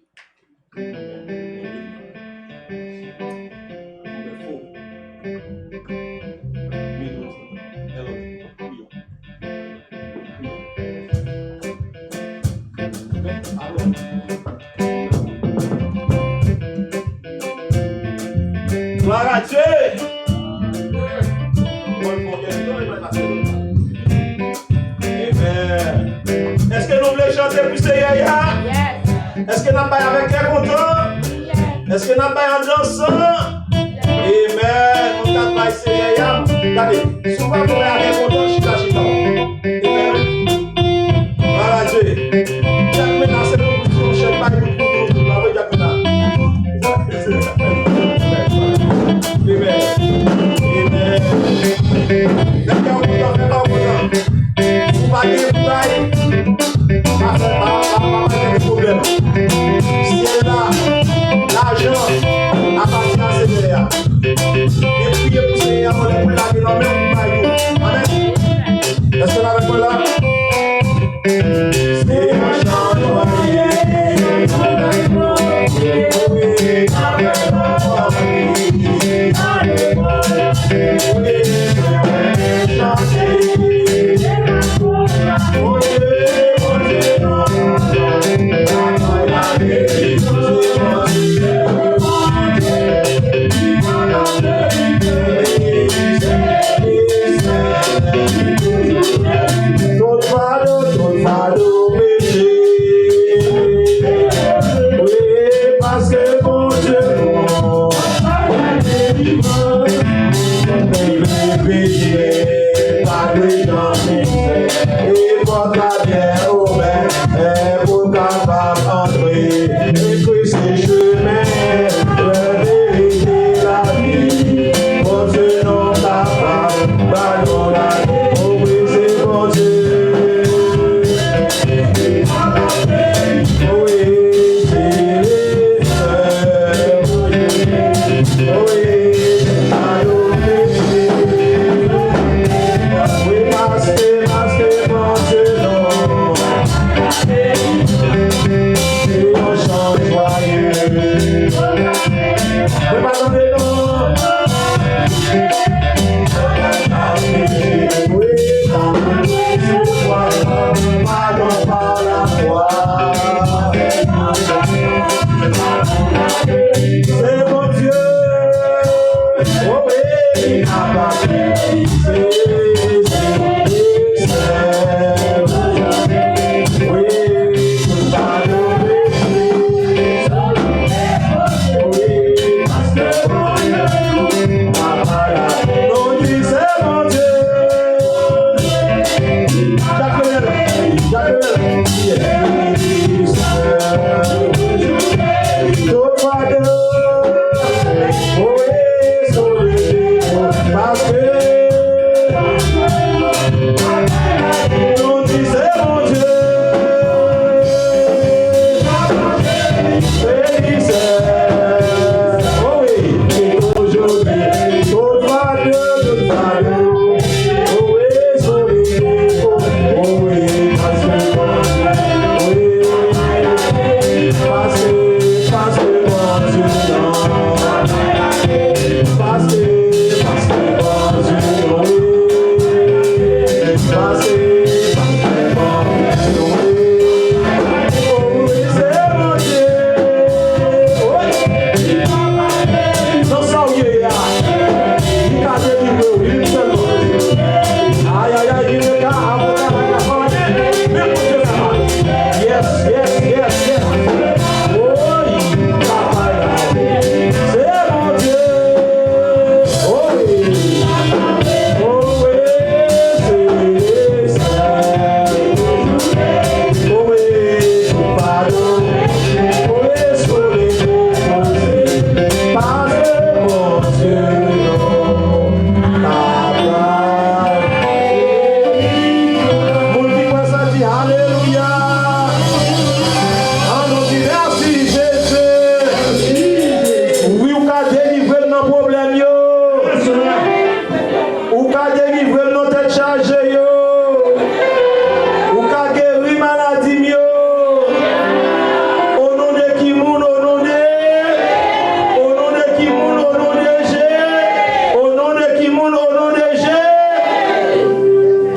Gloire à Dieu. Amen. Est-ce que nous voulons chanter pour ces yaya? Est-ce que nous sommes avec les contents? Est-ce que nous sommes en dansant? Amen. Nous sommes avec ces yaya. Regardez, souvent nous sommes avec les contents, chita. Amen. Gloire à Dieu. Chaque maintenant, c'est nous qui sommes chez Paris pour nous. La voix de Amen. We must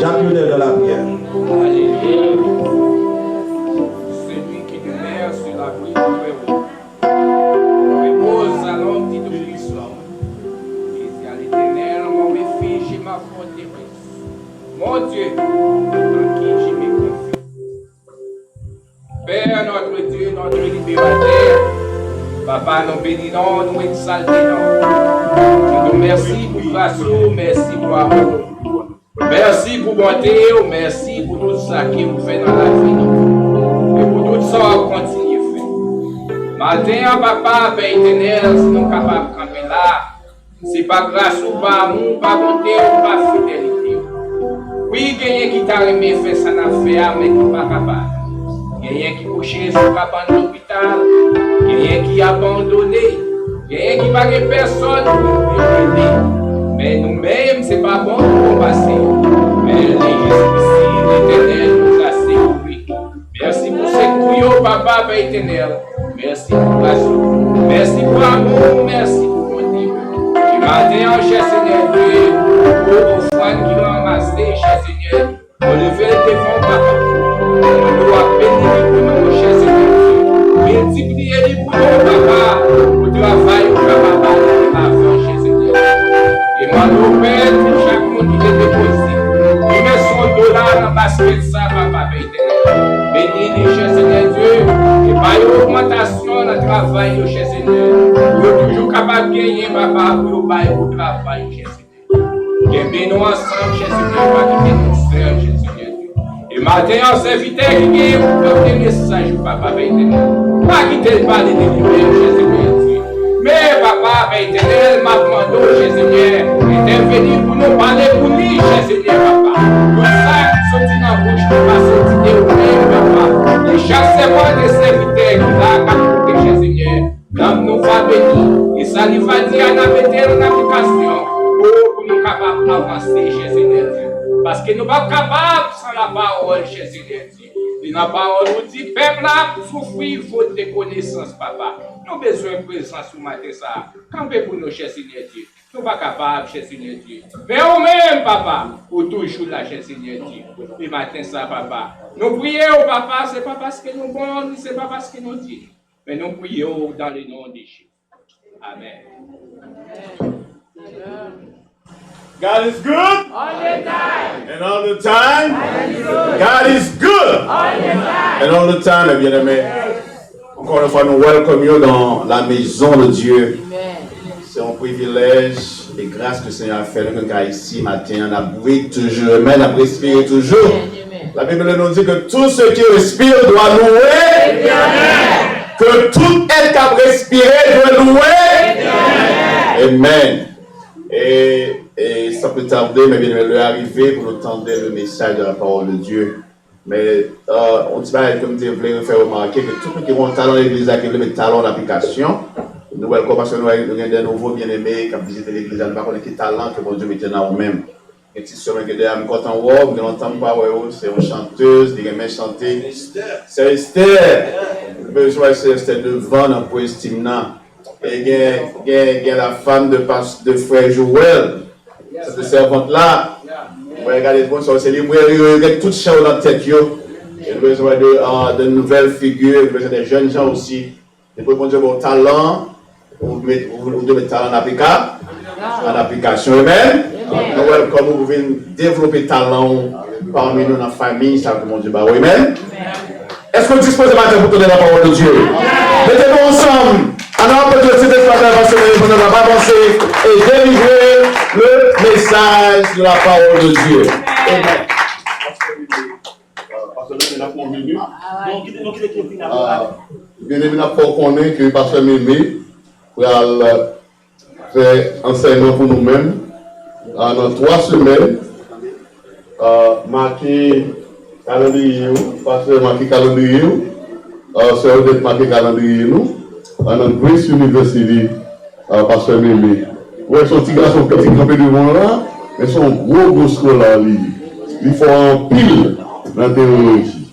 Jacques Lionel dans la prière. Alléluia. Celui qui demeure sur la pluie du Très-Haut repose à l'ombre de l'histoire. Et c'est à l'Éternel mon refuge et ma forteresse. Mon Dieu, en qui je me confie. Père, notre Dieu, notre libérateur, Papa, nous bénissons, nous exaltons. Je te remercie pour grâce, merci pour amour. Merci pour bonté, merci pour tout ça que vous faites dans la vie. Et pour tout ça, vous continuez à faire. Matin, Papa, Père éternel, si nous sommes capables de camper là, c'est pas grâce ou pas amour, pas bonté ou pas fidélité. Oui, il y a qui t'a aimé faire ça dans affaire, mais qui n'est pas capable. Il y a qui couché sur le capot de l'hôpital, il y a qui abandonné, il y a qui n'a pas personne pour aider. Mais nous-mêmes, ce n'est pas bon de passer. Mais l'Éternel nous a sécurisés. Merci pour ces couillots, Papa, Père éternel. Merci pour grâce. Merci pour l'amour, merci pour mon Dieu. Et maintenant, cher Seigneur Dieu, pour offrandes qui l'ont amassé, cher Seigneur, on lever le défend, Papa. On doit bénir pour nous, cher Seigneur Dieu. Multiplier les boulons, Papa, pour travail, pour Papa, avant, cher Seigneur. Et moi, nous Père, chaque monde qui est déposé, nous mettons $1 dans le basket, ça, Papa, Père. Bénis, cher Seigneur Dieu, et par l'augmentation dans le travail, cher Seigneur, nous sommes toujours capables de gagner, Papa, pour le bail, pour le travail, cher Seigneur. Bénis-nous ensemble, cher Seigneur, pas quitter nos sœurs, cher Seigneur Dieu. Et maintenant, on serviteur qui vient pour faire des messages, Papa, Père. Pas quitter le palais de lumière, cher Seigneur Dieu. Mais Papa, Père éternel, m'a demandé, cher Seigneur, d'intervenir pour nous parler pour lui, cher Seigneur, Papa. Pour ça, sortir dans la bouche, nous pas sortir de nous-mêmes, Papa. Et chaque semaine, des serviteurs qui là, qui cher Seigneur, l'homme nous va bénir. Et ça nous va dire à mettre en application pour nous capables d'avancer, cher Seigneur Dieu. Parce que nous ne sommes pas capables sans la parole, cher Seigneur Dieu. Et la parole nous dit, peuple là, souffrir faute de connaissance, Papa. Nous avons besoin de présence au matin, ça. Campez pour nous, cher Seigneur Dieu. Nous ne sommes pas capables, cher Seigneur Dieu. Mais au même, Papa, pour toujours là, cher Seigneur Dieu. Le matin, ça, Papa. Nous prions, Papa, ce n'est pas parce que nous sommes, ce n'est pas parce que nous disons. Mais nous prions dans le nom de Jésus. Amen. God is good. All the time. And all the time. God is good. All the time. And all the time, mes bien-aimés. Encore une fois, nous welcome you dans la maison de Dieu. C'est un privilège et grâce que le Seigneur a fait. Nous sommes ici matin, on a brûlé toujours, mais on a respiré toujours. La Bible nous dit que tout ce qui respire doit louer. Que tout être qui a respiré doit louer. Amen. Et ça peut tarder, mais bien le arriver pour nous tendre le message de la parole de Dieu. Mais on dit pas comme tu voulais faire remarquer que tout le qui ont talent dans l'église, qui veut mettre talent en application, nous welcome parce que nous avons des nouveaux bien-aimés qui ont visité l'église, nous ne savons pas quel talent que mon Dieu mettait dans nous-mêmes. Et si c'est un qui est content, vous n'entendez pas, c'est une chanteuse, qui aime chanter. C'est Esther. Je vois que c'est Esther devant dans le estime. Et il y a la femme de frère Joël, cette servante-là. Regardez, c'est libre, avec toute chose dans la tête. Il y a besoin de nouvelles figures, il y a besoin de jeunes gens aussi. Il faut qu'on ait bon talent, vous devez mettre talent en application. Amen. Comme vous pouvez développer talent parmi nous dans la famille, ça que mon Dieu va. Amen. Est-ce que vous disposez maintenant pour donner la parole de Dieu? Mettez-nous ensemble. Alors, peut-être que c'est avancer, on va avancer et délivrer le message de la parole de Dieu. Amen. Bien évidemment, pour qu'on ait que Pasteur Mémé pour faire enseignement pour nous-mêmes dans 3 semaines, marquer calendrier, Pasteur marquer calendrier, c'est peut-être marquer calendrier nous. Dans Grace University, Pasteur Mémé. Oui, son petit garçon petit campé devant là, mais son gros scolaire, il faut un pile dans la théologie.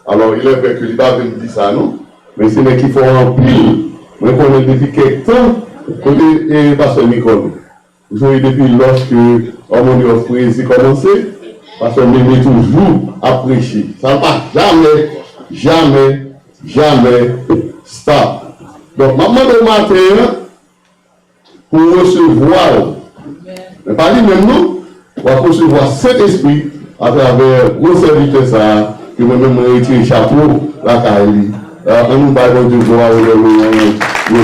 Alors, il est vrai que il va venir dire ça, non? Mais c'est vrai qu'il faut un pile. Mais qu'on a depuis quelques temps, côté Pasteur Nicole. Vous savez, depuis lorsque l'harmonie of Praise a commencé, Parce que nous toujours à prêcher. Ça ne va jamais stop. Donc, maman de matin, pour recevoir, mais pas lui même nous, on va recevoir cet esprit à travers nos serviteurs ça, que moi-même je retire chapeau, la Kali. On nous parle de voir le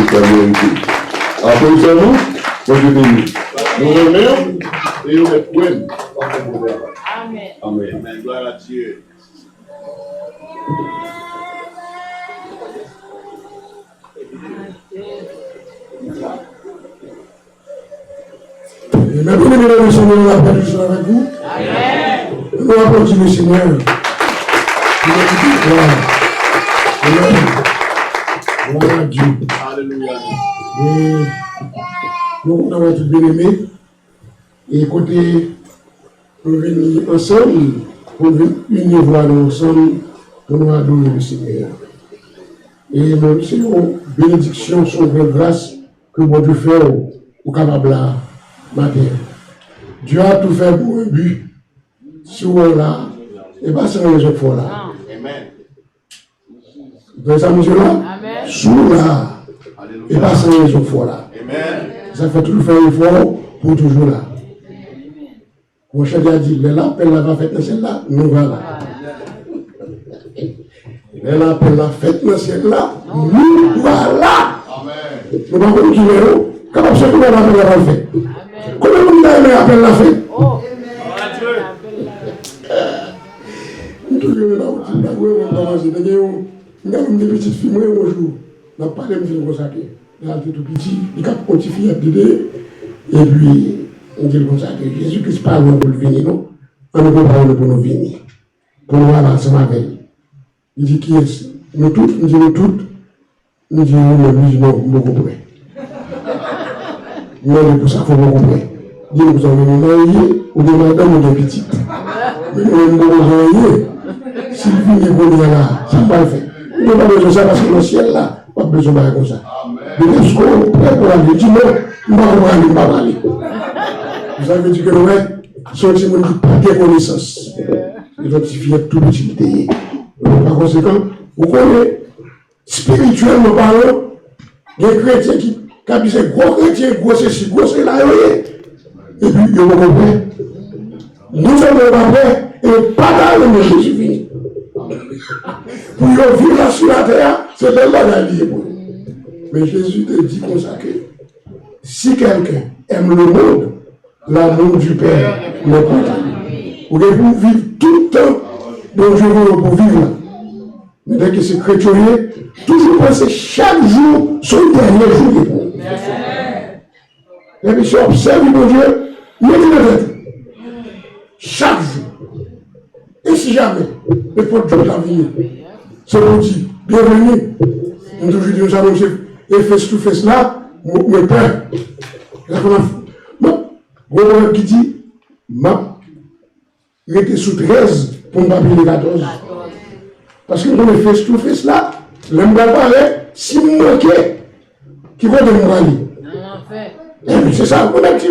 communauté. Applaudissez-nous, nous remercions et nous remercions. Amen. Amen. Gloire à Dieu. Maintenant, mesdames et messieurs, nous allons faire avec vous. Amen. Nous allons continuer, Seigneur. Gloire à Dieu. Alléluia. Et nous avons été bien aimés. Et côté, nous venons ensemble, pour unir voir ensemble, pour nous adorer le Seigneur. Et nous savons, bénédiction, son grande grâce, que mon Dieu fait au Canabla matin. Dieu a tout fait pour un but. Souvent là, et pas sans raison pour là. Amen. Vous avez ça, monsieur là? Amen. Sous là, et pas sans raison pour là. Amen. Ça fait toujours faire un effort pour toujours là. Mon cher a dit, mais l'appel là va faire dans celle-là, nous voilà. Mais l'appel là fait dans celle-là, nous voilà. Amen. Nous ne pouvons pas continuer. Comment ça que l'appel là va faire? Combien de monde a aimé l'appel là fait? Oh. Nous toujours là, nous avons des petites filles, moi, un jour, on n'a pas de film comme ça. Il a été tout petit, il a pontifié d'idée, et puis, on dit comme ça que Jésus-Christ parle pour le venir, non? On ne peut pas parler pour nous venir. Pour nous aller ensemble avec lui. Il dit qui est-ce? Nous toutes, nous disons toutes, nous disons le musulman, nous comprenons. Nous pour ça, il faut nous comprendre. Nous nous avons mariés, ou des madames ou des petites. Mais nous avons mariés. Si le vin est bon, là, ça ne va pas le faire. Nous n'avons pas besoin de ça parce que le ciel là, pas besoin de faire comme ça. Mais est-ce qu'on est prêt pour aller? Dis-moi, nous ne pouvons pas aller, nous ne pouvons pas aller. Vous avez dit que nous, sont des gens qui n'ont pas de connaissance. Ils ont suffisamment tout l'utilité. Par conséquent, vous connaissez, spirituellement parlant, des chrétiens qui disent gros chrétiens, gros ceci, gros cela, et puis ils vont comprendre. Nous sommes prêts et pas dans le Jésus fini. Pour vivre sur la terre, c'est belle la vie. Mais Jésus te dit comme ça que si quelqu'un aime le monde, l'amour du Père n'est pas là. Vous devez vivre tout le temps dont je veux pour vivre. Mais dès que c'est chrétien, toujours penser chaque jour son dernier jour. Et puis si on observe mon Dieu, mettez le tête. Chaque jour. Et si jamais, les potes de la vie, c'est pour dire, bienvenue. Nous toujours disons ça, et face to face là, mon père. Là, on qui dit, il était sous 13 pour ne pas payer 14. Parce que nous, face to face là, l'homme va parler, si vous manquez, qui va de mon aller. C'est ça, on a dit.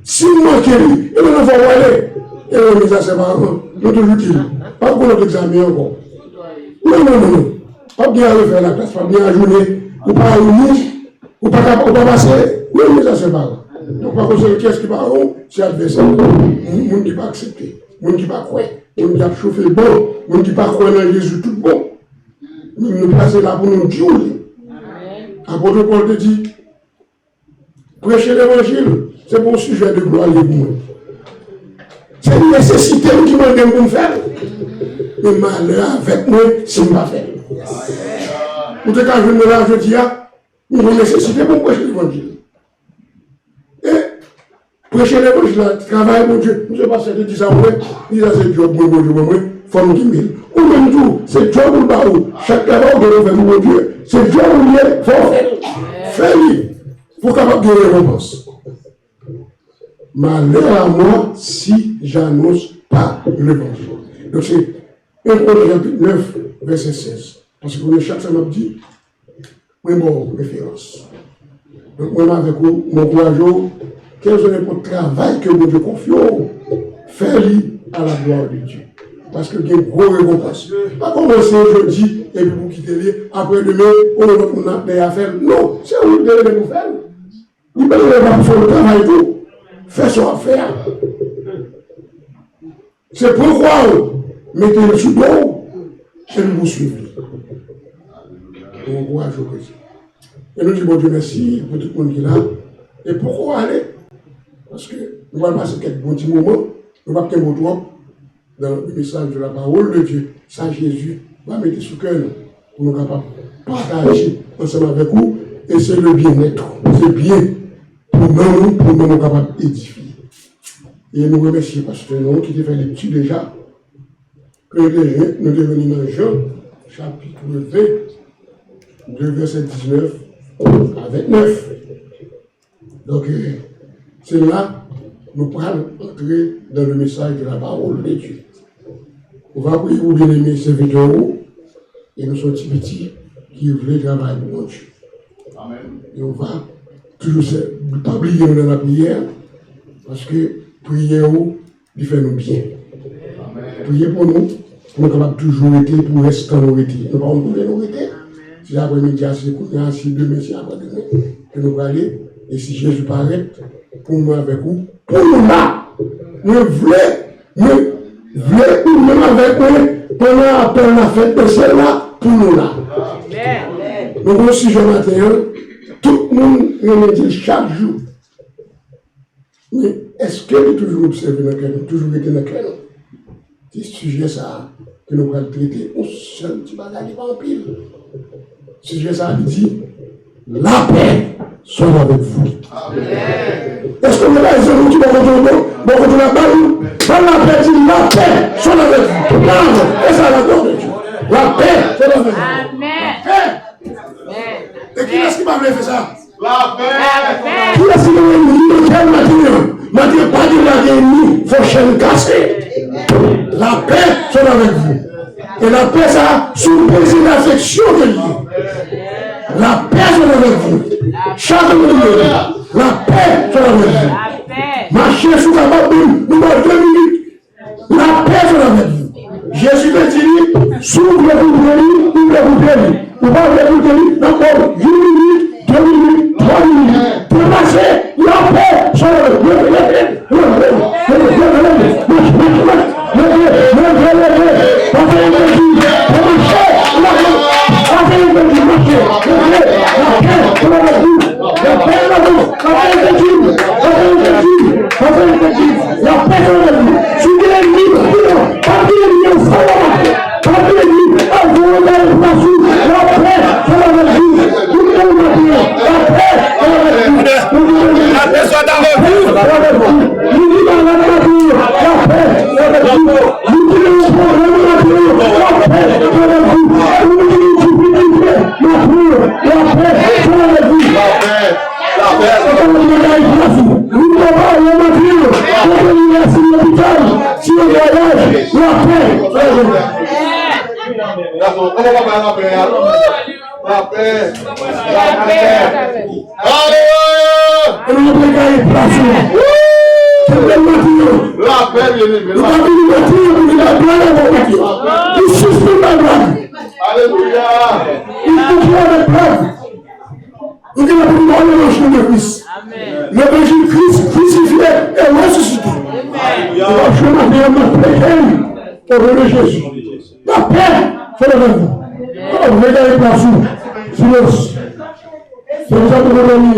Si vous manquez, lui, et nous va aller. Et on les a séparés. Nous toujours dit, pas pour notre examen encore. Non. Pas bien à refaire la classe, pas bien à journée, ou pas à unir, ou pas passer. Nous les a séparés. Donc, par contre, qu'est-ce qui va c'est l'adversaire. Nous ne pas accepter. Nous ne pas croire. Nous ne pas chauffer bon. Nous ne pas croire dans Jésus tout bon. Nous nous placer là pour nous dire. Apôtre Paul te dit, prêcher l'évangile, c'est mon sujet de gloire pour moi. C'est une nécessité qui m'a demandé de faire. Mais malheur avec moi, si je ne pas faire. Pour te quand je me lave, je dis, nous avons nécessité pour prêcher l'évangile. Et prêcher l'évangile, travail, mon Dieu, nous ne sommes pas de 10 ans, il a ce job, mon Dieu, forme qui mille. Ou même tout, c'est job ou le barreau. Chaque travail que nous faisons, mon Dieu, c'est job ou le il faut faire. Fais-le pour capable de récompense. Malheur à moi si j'annonce pas l'évangile. Donc c'est 1 Corinthiens chapitre 9, verset 16. Parce que chaque semaine dit, oui, bon, référence. Donc moi, avec mon courage, quel est le travail que mon Dieu confie, fais-le à la gloire de Dieu. Parce que il y a une grosse récompense. Pas commencer aujourd'hui et puis vous quitter les après demain, on a des affaires. Non, c'est vous qui devez nous faire. Il ne peut pas faire le travail tout. Fais son affaire. C'est pourquoi mettez-le sous dos et nous vous suivons. On encourage au président. Et nous disons bon Dieu merci pour tout le monde qui est là. Et pourquoi aller? Parce que nous allons passer quelques bons petits moments. Nous allons faire un mot dans le message de la parole de Dieu. Ça, Jésus va mettre sous cœur pour nous capables de partager ensemble avec vous. Et c'est le bien-être. C'est bien pour nous capables d'édifier. Et nous remercions parce que nous qui avons fait les petits déjà. Que nous devenons dans Jean, chapitre 20, de verset 19 à 29. Donc, c'est là nous pourrons entrer dans le message de la parole de Dieu. On va prier pour bien-aimer serviteurs et nous sommes petits qui veulent travailler pour Dieu. Amen. Et on va toujours ne pas oublier dans la prière parce que prier il fait nous bien. Amen. Priez pour nous, nous sommes capables toujours être pour rester quand nous sommes. Nous ne pouvons pas nous rester. Si après-midi, si demain, si après-demain, que nous allons aller. Et si Jésus paraît pour nous avec vous, pour nous là, nous voulons pour nous avec vous, pendant la fête de celle-là, pour nous là. Donc aussi, je matin, tout le monde me dit chaque jour. Mais est-ce que vous toujours observé dans quel toujours été dans quel c'est sujet ça que nous allons traiter, on seul petit bagage en pile. Sujet ça dit la paix soit avec vous. Est-ce que vous avez des gens qui vont retourner la balle? Dans la paix, dit la paix soit avec vous. Non, et ça la gloire de Dieu. La paix soit avec vous. Amen. Et qui est-ce qui m'a fait ça? La paix. Qui est-ce qui m'a dit quel matin? M'a dit pas de la guérir, il faut chaîne casser. La paix soit avec vous. Et la paix, ça, sous plaisir d'affection de Dieu. La paix soit avec vous. Chaque minute, la paix soit avec vous. Marchez sous la barbe, nous avons 2 minutes. La paix soit avec vous. Jésus te dit, s'ouvre pour venir, ouvre pour venir. Vous parlez pour venir, encore 1 minute, 2 minutes, 3 minutes. Pour passer, la paix soit avec vous. L'évangile Christ crucifié et ressuscité. Au nom de Jésus. La paix, c'est le même. Regardez la sous. Silence. C'est vous avez remis.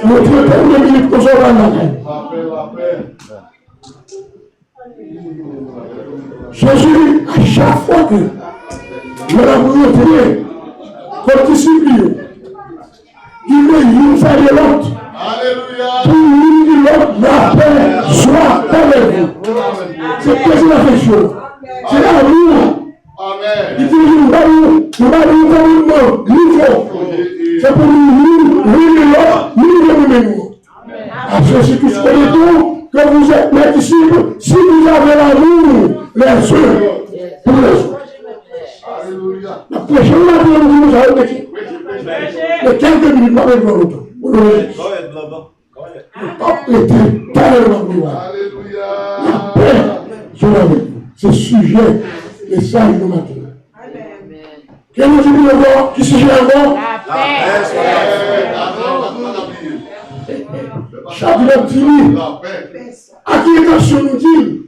Notre temps de minutes qu'on sera là. Jésus, à chaque fois que je la voulais comme disciple, il veut une faire de l'autre. Alléluia. Pour l'une de l'autre, la paix soit avec vous. C'est l'affection. C'est l'amour. Amen. Il dit, nous allons comme niveau. C'est pour nous, l'une de nous-mêmes. Après, c'est tout ce qu'on est tout, que vous êtes mes disciples, si vous avez l'amour, les uns pour les autres. Alléluia. La prochaine matin, nous allons écrire. Et quelques minutes, nous allons voir l'autre. Le pape était tellement gloire. Alléluia. La paix. sont avec vous. C'est sujet et ça, il nous matin. Quel est le encore? Qui sujet encore? La paix. Chapitre 10. À qui attention nous dit?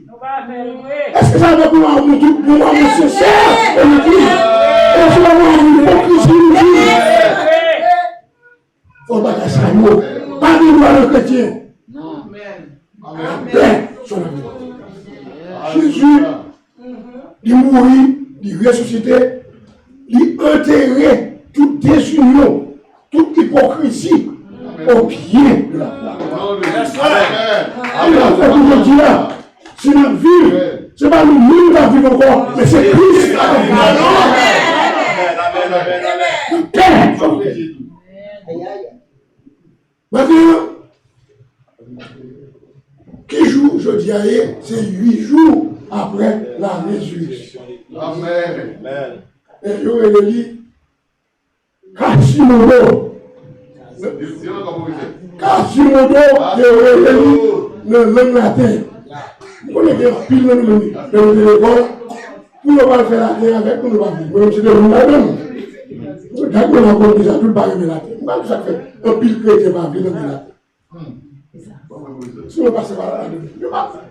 Est-ce que ça va pouvoir nous dire pour moi nécessaire? Et nous dit, est-ce que ça va avoir une hypocrisie nous dit? Faut pas qu'à ça, pas de loi le chrétien. Amen. Jésus, il mourit, il ressuscité, il enterré toute désunion, toute hypocrisie au pied de la croix. Et la foi aujourd'hui là, c'est notre vie, c'est pas nous-mêmes qui vivons encore, mais c'est Christ qui a vécu. Maintenant, qui joue jeudi à c'est 8 jours après la résurrection. Amen. Et il y a le lit, Quasimodo, il y a le lit, le même latin. Vous connaissez bien, pile le même lit. Pour ne pas faire la terre avec nous, nous ne pas vivre. Même si nous même. D'accord, on a compris ça, tout le barème la terre. Pas ça fait un pile chrétien va vivre dans la terre. Si on passe par là,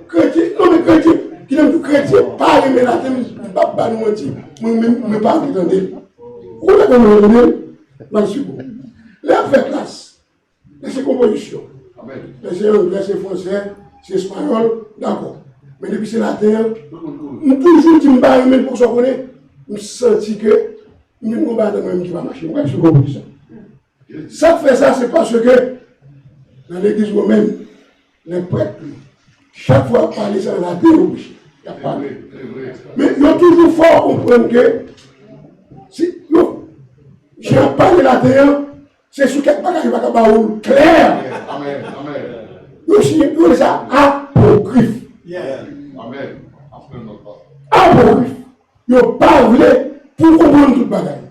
chrétien, non mais chrétien, qui n'aime tout chrétien, pas aimer la terre, pas nous mentir, mais pas entendre. Où est-ce qu'on va donner? Dans le second. Là, on fait classe. C'est composition. C'est anglais, c'est français, c'est espagnol, d'accord. Mais depuis c'est la terre, nous toujours dit que nous pour ça qu'on est, nous sentons que nous ne pouvons pas même qui va marcher. Pourquoi je comprends ça? Ça fait ça, c'est parce que dans l'église romaine, les prêtres, chaque fois parler ça dans la terre, il y a parlé. Mais ils ont toujours fort comprendre que si j'ai parlé la terre, c'est sur quelque part qui va être clair. Amen. Nous les apocryphes. Amen. Apocryphes. Ils n'ont pas voulu pour comprendre toute bagaille.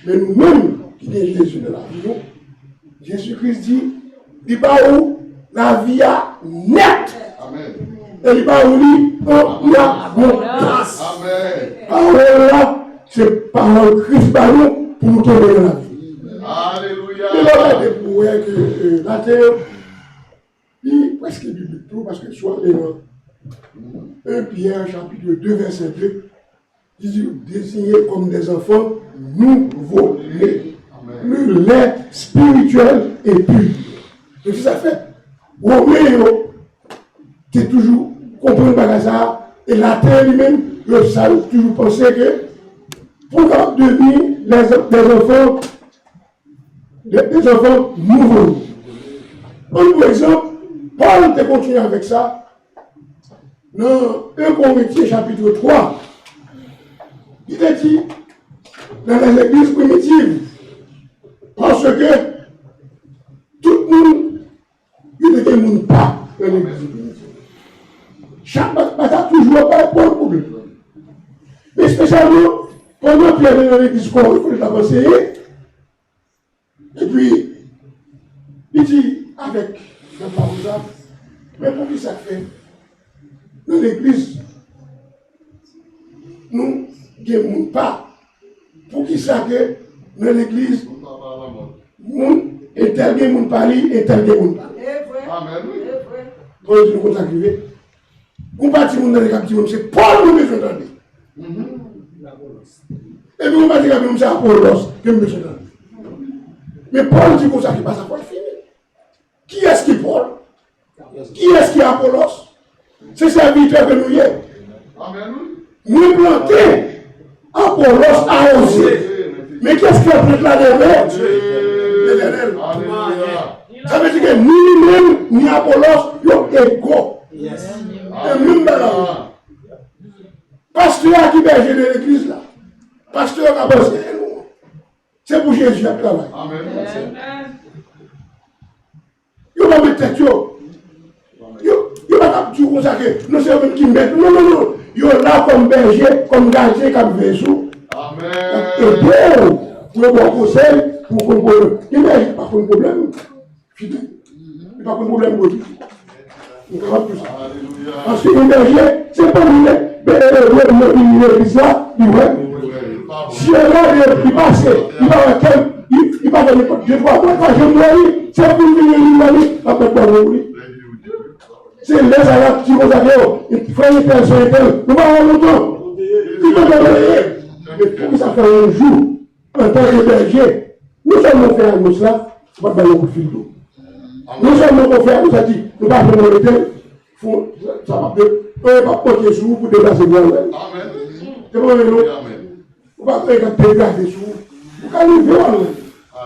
Mais nous-mêmes, qui sommes Jésus de la vie, Jésus-Christ dit, il va où la vie a net. Amen. Et il va où il y a mon grâce. Amen. Parole là, c'est parole Christ par nous pour nous donner la vie. Alléluia. Il va être pour que la terre, il presque biblique tout, parce que soit les 1 Pierre chapitre 2 verset 2, il dit désignés comme des enfants nouveau-nés, le lait spirituel et pur. Et ça fait, Romain, qui toujours comprendre par ça, et la terre lui-même, ça a toujours pensé que pour devenir des enfants nouveaux. Par exemple, Paul te continue avec ça. Dans 1 Corinthiens chapitre 3, il a dit, dans les églises primitives, parce que tout le monde, il ne demande pas dans l'église primitive. Chaque bataille toujours pas pour le problème. Mais spécialement, pendant qu'il y avait dans l'église qu'on il a conseillé, et puis, il dit avec le parole, mais pour qui ça fait? Dans l'église, nous ne sommes pas. Pour qui ça fait? Dans l'église, nous, et tel que nous parlons, et tel que nous parlons. Amen. Pour nous arriver. On partit dans les captifs, c'est Paul nous besoin d'entendre. Et puis on va dire que c'est Apollos que nous besoin d'entendre. Mais Paul dit comme ça qu'il passe à Paul fini. Qui est-ce qui est Paul? Qui est-ce qui est Apollos? C'est serviteur que nous y est. Nous plantons, Apollos a osé. Mais qu'est-ce qu'il a pris là derrière? L'éternel. Ça veut dire que nous-mêmes, ni Apollos, nous sommes égaux. Et même là, pasteur qui berger de l'église là, pasteur qui a bossé nous, c'est pour Jésus qui travaille. Amen. Il va mettre tête, il va dire comme ça que nous sommes qui mettent. Non. Il est là comme berger, comme gardien, comme vaisseau. Amen. Et pour le bon conseil, pour comprendre. Il n'a pas de problème. Il n'a pas de problème. Parce que le berger, C'est pas lui, l'église là, il va. Si elle a il passe, il va faire deux fois, quand je me c'est pour venir l'humanité, après quoi mourir. C'est les Arabes qui vont dire, il faut une personne, nous allons longtemps. Il va faire mais pour ça fait un jour, en tant que berger, nous allons faire nous cela, on va faire un coup de fil d'eau. Nous allons faire, nous a dit, nous allons faire le temps, ça va faire, on va pas porter sous pour déplacer le Amen. C'est bon, nous. On va faire un déplacer sous. Vous allez voir,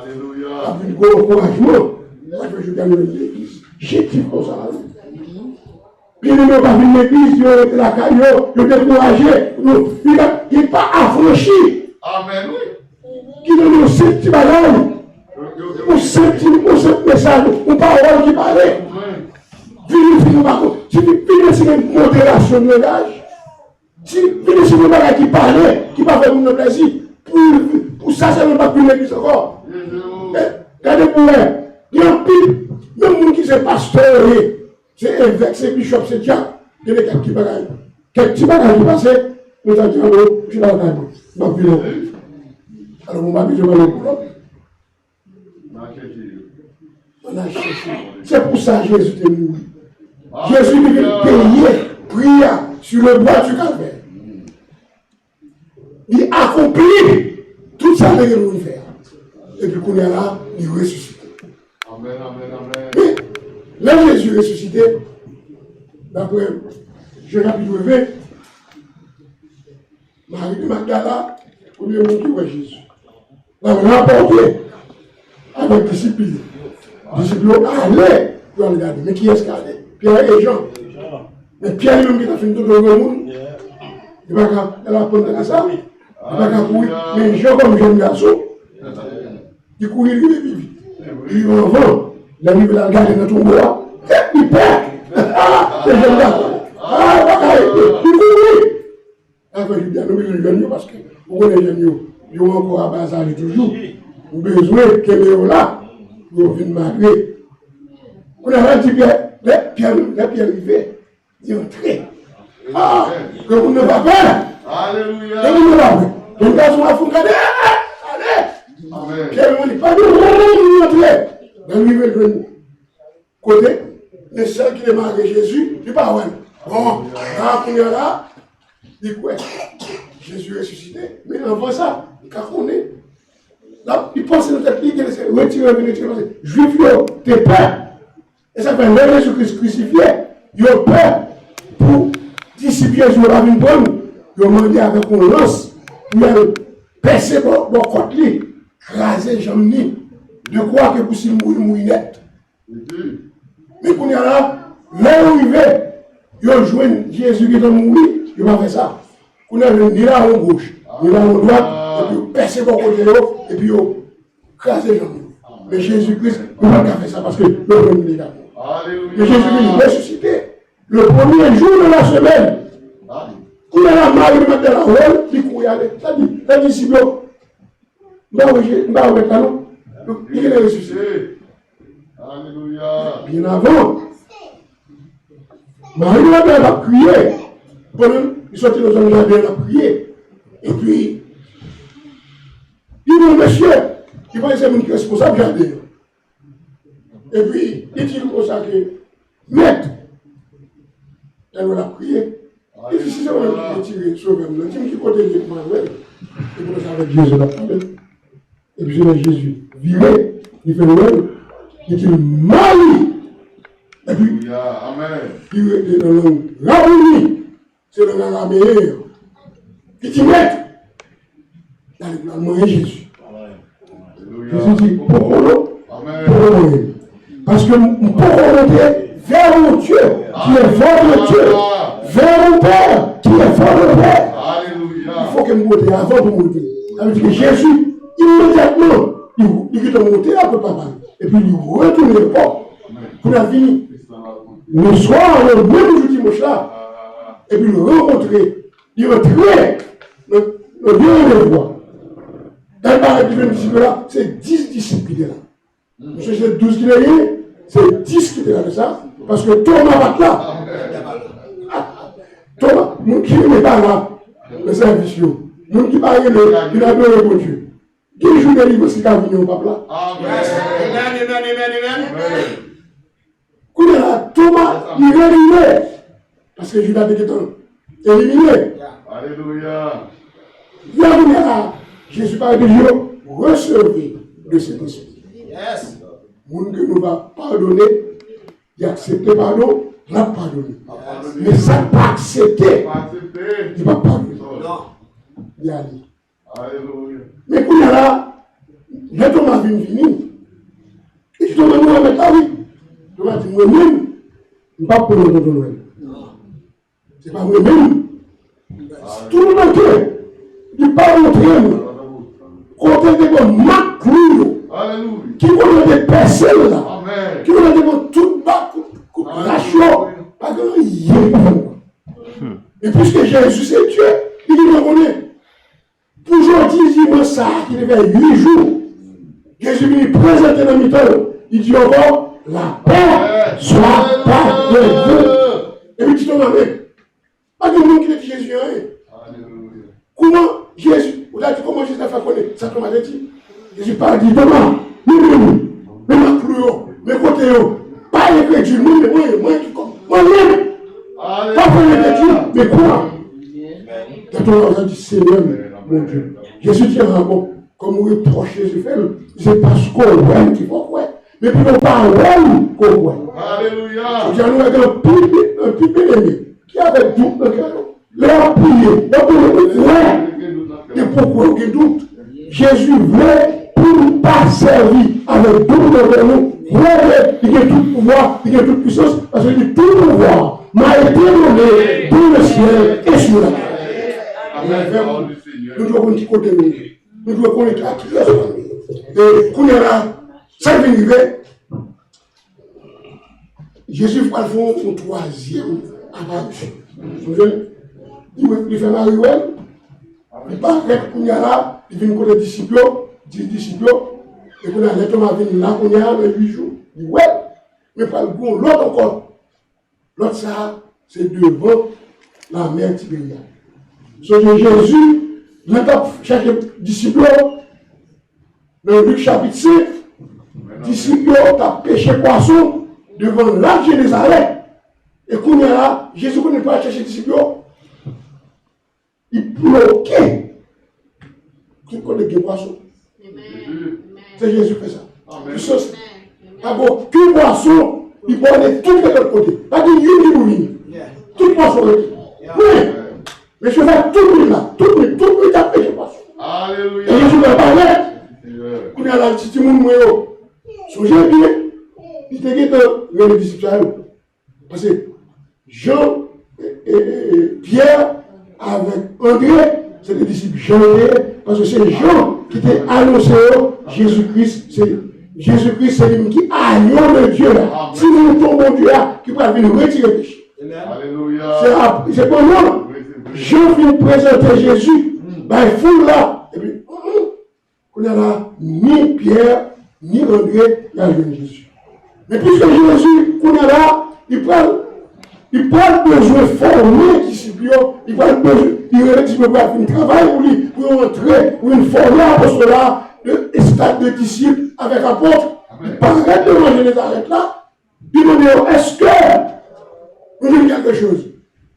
alléluia. Avec un encouragement, je gagne l'église. J'ai dit comme ça. Puis nous n'avons pas vu l'église, la caillou, nous découragé, il n'est pas affranchi. Amen, oui. Qui nous donne ce petit bagage, ou ce petit message, ou parole qui parlait. Vérifiez-nous par contre. Si tu finis sur une modération de langage, si tu finis sur une bagage qui parlait, qui va faire nous plaisir, pour ça, ça ne va pas plus l'église encore. Regardez pour elle, il y a un pile, même nous qui sont pasteurs, c'est évêque, c'est bishop, c'est diable, il y a quelques petits bagages. Quelques petits bagages qui passaient, nous avons dit, alors, je suis là, alors, mon mari, je vais aller pour on a cherché. C'est pour ça que Jésus est mort. Jésus devait payer, prier sur le bois du calvaire. Il accomplit tout ça que nous faire. Et puis, quand on est là, il ressuscite. Amen, amen, amen. Mais, là, Jésus ressuscité, d'après Jean chapitre 20, Marie de Magdala, pour lui montrer où est Jésus. On a rapporté avec les disciples. Les disciples allaient pour regarder. Mais qui est-ce qui allait? Pierre et Jean. Mais Pierre lui-même qui a fait tout le monde. Il va apprendre à ça. Il va courir. Mais Jean, comme jeune garçon, il courait, il est vite. Il va en vent. Il arrive à regarder dans ton bois. Il perd. C'est jeune garçon. Il courait. Après, je dis à nous, il est jeune parce que vous connaissez les jeunes. Ils ont encore à bas âge toujours. Vous avez besoin que les là, vous venez marier. On a dit que les pierres arrivées, ils ont entré. Ah, que vous ne va pas. Alléluia. Que vous ne va pas. Les gars sont à fond, allez. Amen. Pierre, on dit pas de vous entrer. Dans le genou. Côté, les seuls qui les mariés Jésus, ils ne pas. Bon, quand on est là, il quoi? Jésus est ressuscité. Mais avant ça, car on est là, il pense que notre pays, retirer, juif, t'es peur. Et ça fait le Jésus-Christ crucifié, il a peur pour dissiper sur la vie bonne, il a demandé avec une lance, pour percer mon côte, craser jambe, de croire que vous si mourir net. Mais quand il y a là, là où il va, il a joué Jésus qui est mort, il va faire ça. Quand il y a ni là en gauche, ni là en droite, et puis percer mon côté, et puis craser jambe. Mais Jésus-Christ, il n'a pas fait ça parce que le premier est là. Mais Jésus-Christ est ressuscité le premier jour de la semaine. Quand il y a la Marie de Magdala, il couille aller. Ça dit, les disciples, il est ressuscité. Alléluia. Bien avant, Marie de Magdala a prié. Il sortit dans un jardin, il a prié. Et puis, il dit, monsieur, il va essayer de être responsable jardin. Et puis, il dit comme ça que, maître, elle va la prier. Il dit, si c'est moi qui vais tirer, sauver-moi, il dit, qui côté de Manuel, il commence avec Jésus la parole. Et puis, Jésus viré, il fait le même, il dit, Marie. Et puis, il est dans le Rabouni, c'est le araméen. Il dit, maître, il a demandé Jésus. Jésus dit, pourquoi non? Parce que nous pouvons monter vers mon Dieu, qui est votre Dieu, vers mon Père, qui est votre Père. Il faut que nous montions avant de monter. Ça veut dire que Jésus, immédiatement, il est monté un peu papa. Et puis il retourne le port. Pour la fini. Le soir, le même jour dimanche là, et puis nous rencontrer, il rentrait, le bien de voix. Dans la République disciple là, c'est 10 disciples qui étaient là. Monsieur, c'est 12 qui étaient là, c'est 10 qui étaient là de ça, parce que Thomas va là. Thomas, Nous qui n'est pas là, le service, nous qui parlent, il a donné pour Dieu. Quel jour de livre aussi qu'a venu au papa? Amen. Quand il a Thomas, il est éliminé. Parce que Judas était éliminé. Alléluia. Il a venu là. Jésus parle de Dieu, recevez de cet esprit. Yes. Moun que nous va pardonner, il a accepté pardon, il a pardonné. Mais ça n'a pas accepté. Il va pardonner. Il a dit. Alléluia. Mais quand il y a là, le Thomas vient venir. Et tu te demandes, mais là, oui. Thomas dit, moi-même, je ne vais pas prendre le Noël. Ce n'est pas moi-même. Tout le monde il parle au train. Quand il y a des macros, qui vont des personnes là, qui vont des tout bas, la chaux, pas grand rien. Et puisque Jésus c'est Dieu, il dit, connaît. Pour aujourd'hui, il dit, ça, qui devait 8 jours. Jésus vient présenter dans le temps. Il dit encore, la paix soit parmi vous. Et puis, tu t'en as même. Pas de monde qui dit Jésus. Comment Jésus, vous avez dit comment Jésus a fait connaître? Ça Thomas a dit. Jésus parle, dit Thomas, mais ma plus haut, mais côté haut, pas les chrétiens, moi qui comme, moi-même, pas pour les chrétiens, mais quoi? Quand on a dit Seigneur, mon Dieu, Jésus dit un bon, comme vous reprochez Jésus fait, c'est parce qu'on voit qu'il faut quoi. Mais puis on parle qu'on voit. Alléluia. J'ai un petit bien-aimé qui avait doute dans le cœur. Leur prier, et pourquoi aucun doute? Jésus voulait pour nous pas servir avec doute dans nous. Il a tout pouvoir, il a toute puissance, parce qu'il dit tout pouvoir m'a été donné dans le ciel et sur la terre. Nous devons un petit côté de nous. Nous devons connaître à qui et quand il y a là, ça vient arriver. Jésus va faire un troisième apparition. Il fait Marie-Ouel, il part avec Kounyala, il vient avec les disciples, et qu'on a les Thomas vient là, Kounyala, dans 8 jours. Il dit, ouais, mais pas le bon, l'autre encore. L'autre, ça, c'est devant la mer Tibériade. So, Jésus, il a cherché les disciples, dans Luc chapitre 5, disciples ont pêché poisson devant la Jérusalem. Et Kounyala, Jésus ne peut pas chercher les disciples. Il bloquait tout le monde de poisson. C'est Jésus qui fait ça. Pas aucun poisson, il peut aller tout de l'autre côté. Pas de l'une. Tout poisson. Oui. Mais je vais tout le monde là. Tout le monde a pêché poisson. Alléluia. Et Jésus va parler. Quand il y a la petite monde, songez bien. Il te dit que les disciples. Parce que Jean et Pierre, avec André, c'est les disciples Jean, parce que c'est Jean qui t'a annoncé Jésus-Christ, c'est lui qui a agneau de Dieu. Si nous tombons Dieu, qui va venir retirer le péché. Alléluia. C'est pour nous. Jean vient présenter Jésus, il foule là, et puis, on a là, ni Pierre, ni André, il y a Jésus. Mais puisque Jésus, on a là, il prend besoin de former les disciples, il prend besoin de faire un travail pour entrer, pour une former apostolat, le stade de disciples avec apôtre. Il paraît devant Jérusalem là, il me dit, est-ce que nous disons quelque chose?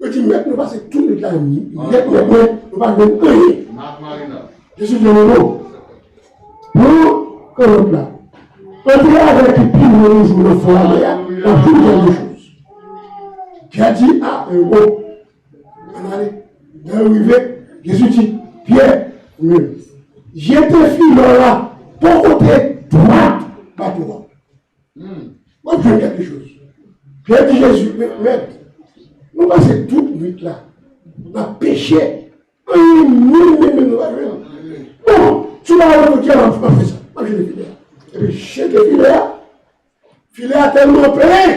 Je dis, maintenant, nous passons tout le temps, nous passons rien. Jésus dit, non, pour que l'autre là, entrer avec les pieds nous joue le fond, on peut dire des choses. Qui a dit à un bon, on allait, d'arriver, Jésus dit, Pierre, j'étais fille là, pour côté droit, pas droit. Moi, je veux quelque chose. Pierre dit Jésus, maître, nous passons toute nuit là, on a péché. Bon, tu vas dire, on va faire ça. Moi, je l'ai filé. Et puis, chez le filet a tellement plein.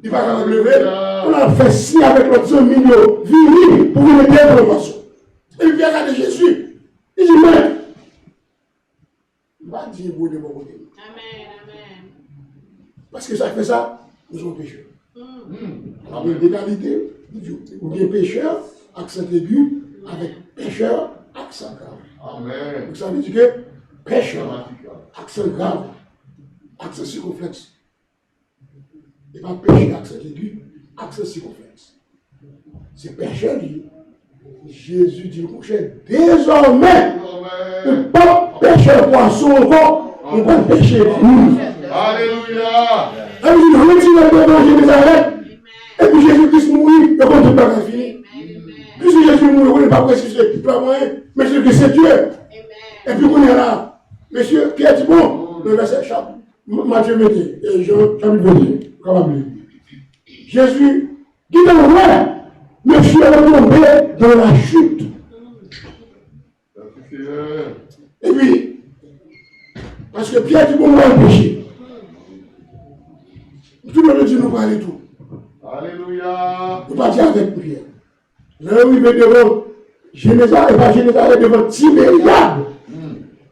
Il va quand même lever. On a fait signe avec notre ami Vini pour vous aider dans le poisson. Et il vient regarder Jésus. Il dit, mais, il va dire, vous de mon côté. Amen. Parce que ça fait ça, nous sommes pécheurs. On a une égalité, ou bien pécheurs, accent aigu, avec pécheur, accent grave. Amen. Donc ça veut dire que pécheur, accent grave, accent circonflexe. Et pas péché, accent aigu, accent circonflexe. C'est pécheur qui Jésus dit le prochain, désormais, ne pas pécher poisson encore, on va pécher nous. Alléluia. Et puis, il retire le danger des arrêts. Et puis, Jésus-Christ mourit, le compte n'est pas fini. Puisque Jésus mourit, on n'est pas précisé, il peut avoir rien, mais Jésus-Christ c'est Dieu. Et puis, on est là. Monsieur Pierre dit bon, le verset Matthieu 21, et Jean, chapitre 21, probablement. Jésus dit dans le roi, monsieur est tombé dans la chute. Et puis, parce que Pierre dit bon, moi, le péché. Tout le monde dit nous parler tout. Alléluia. Nous partons avec Pierre. Là où il est devant Génézareth, et pas Génézareth devant Tibériade.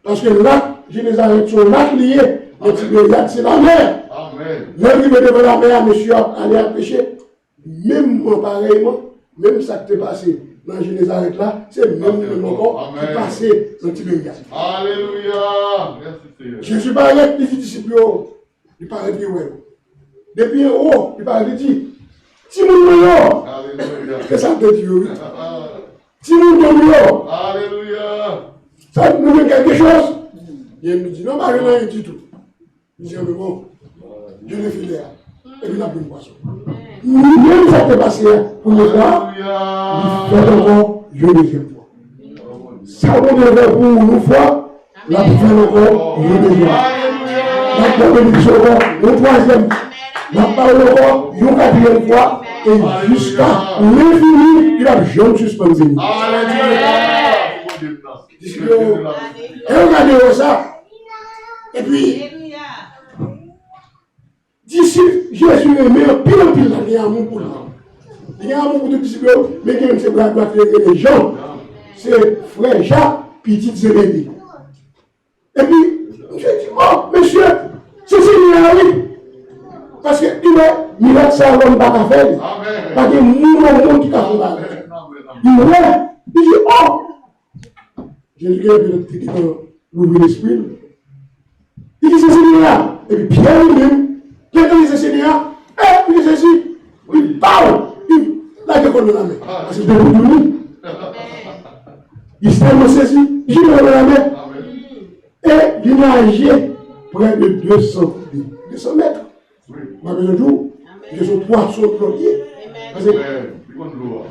Parce que là, Génézareth sont là liés. Le Tibériade, c'est la mer. Amen. Là où il est devant la mer, monsieur allait à pécher. Même pareillement, même ça qui t'est passé dans Génézareth là, c'est même encore qui est passé dans Tibériade. Alléluia. Merci Seigneur. Jésus parlait, il dit disciples, il parlait de ouais. Depuis en haut, il parlait de dit, si nous voyons, que ça te dit, oui. Si nous voyons, alléluia. Ça nous fait quelque chose. Il nous dit, non, pas rien du tout. Il dit, mais bon, je l'ai filé. Et puis il a pris une poisson. Même ça t'est passé pour le voir, il fait encore une deuxième fois. Ça on devait pour une fois, la fait encore une deuxième fois. La bénédiction encore une troisième. La parole encore une quatrième fois. Et jusqu'à l'infini, il a jamais suspendu. Et regardez ça. Et puis, d'ici, Jésus aimé en pile, il y a un amour pour lui. Il y a un amour pour les disciples, mais qui aime ses bras droits, les gens, c'est frère Jacques, petit Zébédée. Et puis, je dis, oh, monsieur, c'est Seigneur, oui. Parce que il est miracle, ça, l'homme pas faire. Parce que nous, le monde qui a fait. Il dit, oh, Jésus a l'ouvrir l'esprit. Il dit, c'est Seigneur. Et puis Pierre lui-même, quelqu'un dit, c'est Seigneur. Et il dit, c'est ceci. Il parle. Là, il est la main. Parce que c'est pour nous. Il s'est saisi. Il est dans la main. Et il a agi près de 200 mètres. Ma besoin de jour, je suis poisson de pied. Parce que,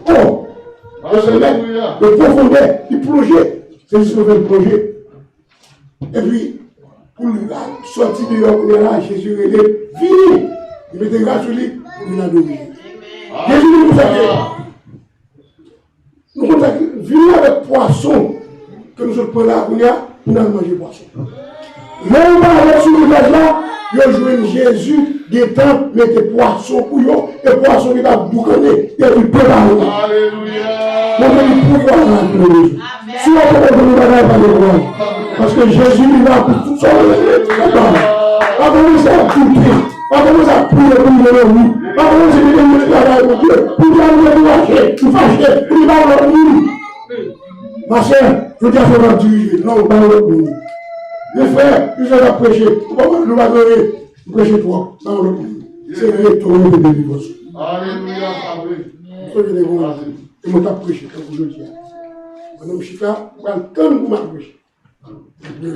oh, le profondeur, il plongeait. C'est juste le projet. Et puis, pour sortir de là, Jésus est fini. Il mettait grâce sur lui pour venir adorer. Jésus nous consacre. Nous consacre. Venir avec poisson que nous prenons là pour nous manger poisson. Là, on va aller sur le village là, il joue Jésus, des temps, mais des poissons pour eux, et poissons qui va boucaner, et il peut parler. Alléluia. Mon Dieu, pouvoir là pour nous. Si on peut nous parler par les voix, parce que Jésus, il va pour tout ça. Pas commencer à couper, pas commencer à prier pour nous réunir, pas commencer à dire que travail pour Dieu, pour nous lâcher, nous fâcher, pour nous parler nous. Ma soeur, je dis à ce moment diriger, non, pas nous. Les frères, ils ont prêché. Nous allons prêcher toi. C'est le tour de délivrance. Alléluia. Et moi, je prêché comme je dis. Madame Chika, je vais attendre pour m'approcher. Et puis,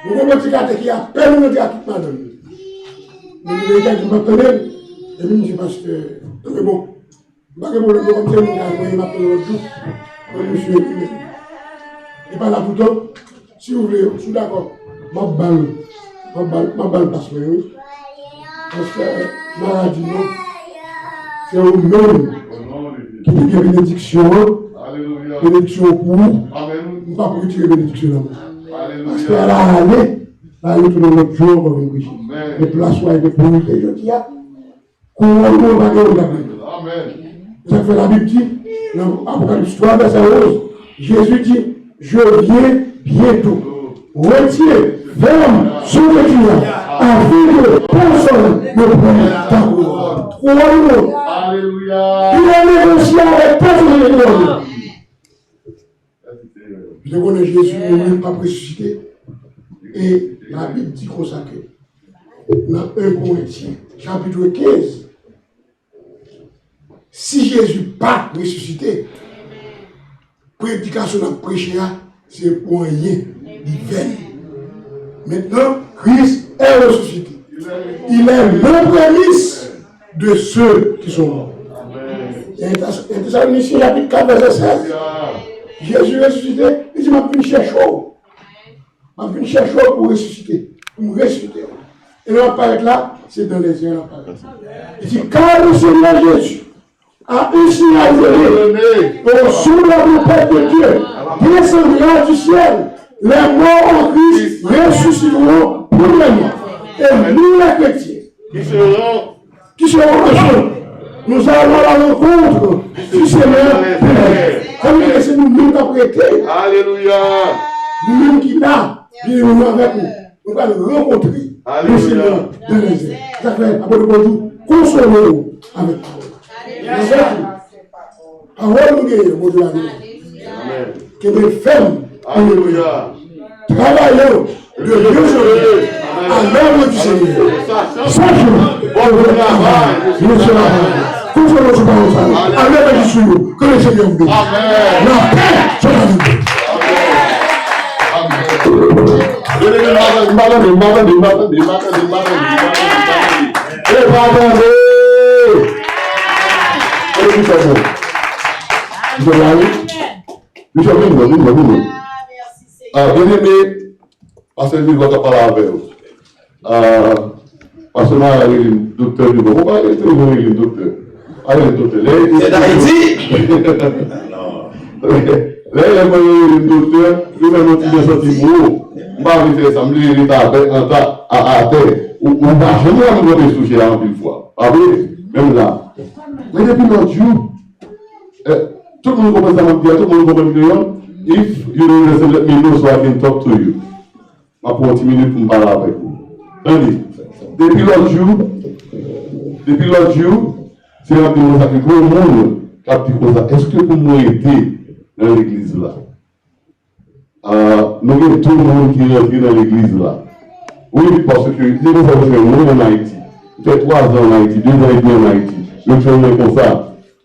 nous avons un petit gâteau qui a peine de dire à toute madame. Mais les gars qui m'appellent, et puis, je dis parce que, mais bon, je ne sais pas si je m'appelle l'autre jour, monsieur. Et par là, pourtant, si vous voulez, je suis d'accord, ma balle passe bien. Parce que maladie, non, c'est vous-même qui dit que bénédiction, bénédiction pour vous, pas pour retirer bénédiction. Parce qu'elle a allé, là, il tourne notre jour pour venir prêcher. Les places où elle est pour nous, je dis, qu'on va nous regarder. Ça fait la Bible dit, dans Apocalypse 3, verset 11, Jésus dit, je viens bientôt. Retiens, ferme, sur le client, afin que personne ne prenne ta couronne. Trois mots. Alléluia. Il a négocié avec personne de l'homme. Je connais Jésus, il n'a pas ressuscité. Et la Bible dit comme ça que dans 1 Corinthiens, chapitre 15, si Jésus n'a pas ressuscité, prédication de prêcher, c'est pour rien, il Maintenant, Christ est ressuscité. Il est le prémisse de ceux qui sont morts. Et Thessaloniciens, chapitre 4, verset 16. Jésus ressuscité, il dit, m'a venu chercher chaud. M'a venu chercher chaud pour ressusciter. Pour me ressusciter. Et là, apparaître là, c'est dans les yeux. Il dit, car le Seigneur Jésus a un signal donné au sous la tempête de Dieu, descendra du ciel. Les morts en Christ ressusciteront premièrement. Et nous, les chrétiens, qui seront en nous allons à la rencontre du Seigneur. Comme c'est nous-mêmes qui avons prêté. Alléluia. Nous-mêmes qui là, nous avec nous. Nous allons rencontrer le Seigneur de les airs. Ça fait, après le bonjour, consolez-vous avec parole. Parole nous guérit, mon Dieu. Que les femmes, alléluia, travaillons de Dieu à l'œuvre du Seigneur. Sachant, on veut travailler, nous serons consolons-nous par nos femmes, à l'œuvre du Seigneur, que le Seigneur vous bénisse. La paix soit avec vous. Parce que je vais parler avec vous. Parce que le docteur du groupe, pourquoi il est le docteur? Allez, le docteur. C'est d'Haïti? Là, il est le docteur, il est un petit sentiment. Je vais faire ça, je vais à terre. Ou pas, je ne vais pas toucher là une fois. Même là. Mais depuis l'autre jour, tout le monde commence à me dire, tout le monde commence à me dire, if you don't listen, let me know so I can talk to you. Je vais prendre 10 minutes pour me parler avec vous. Attendez, depuis l'autre jour, c'est un peu ça que le monde a dit comme ça. Est-ce que vous m'aidez dans l'église là? Nous avons tout le monde qui est rentré dans l'église là. Oui, parce que si vous avez fait un monde en Haïti, vous faites 3 ans en Haïti, 2 ans et demi en Haïti, vous faites comme ça.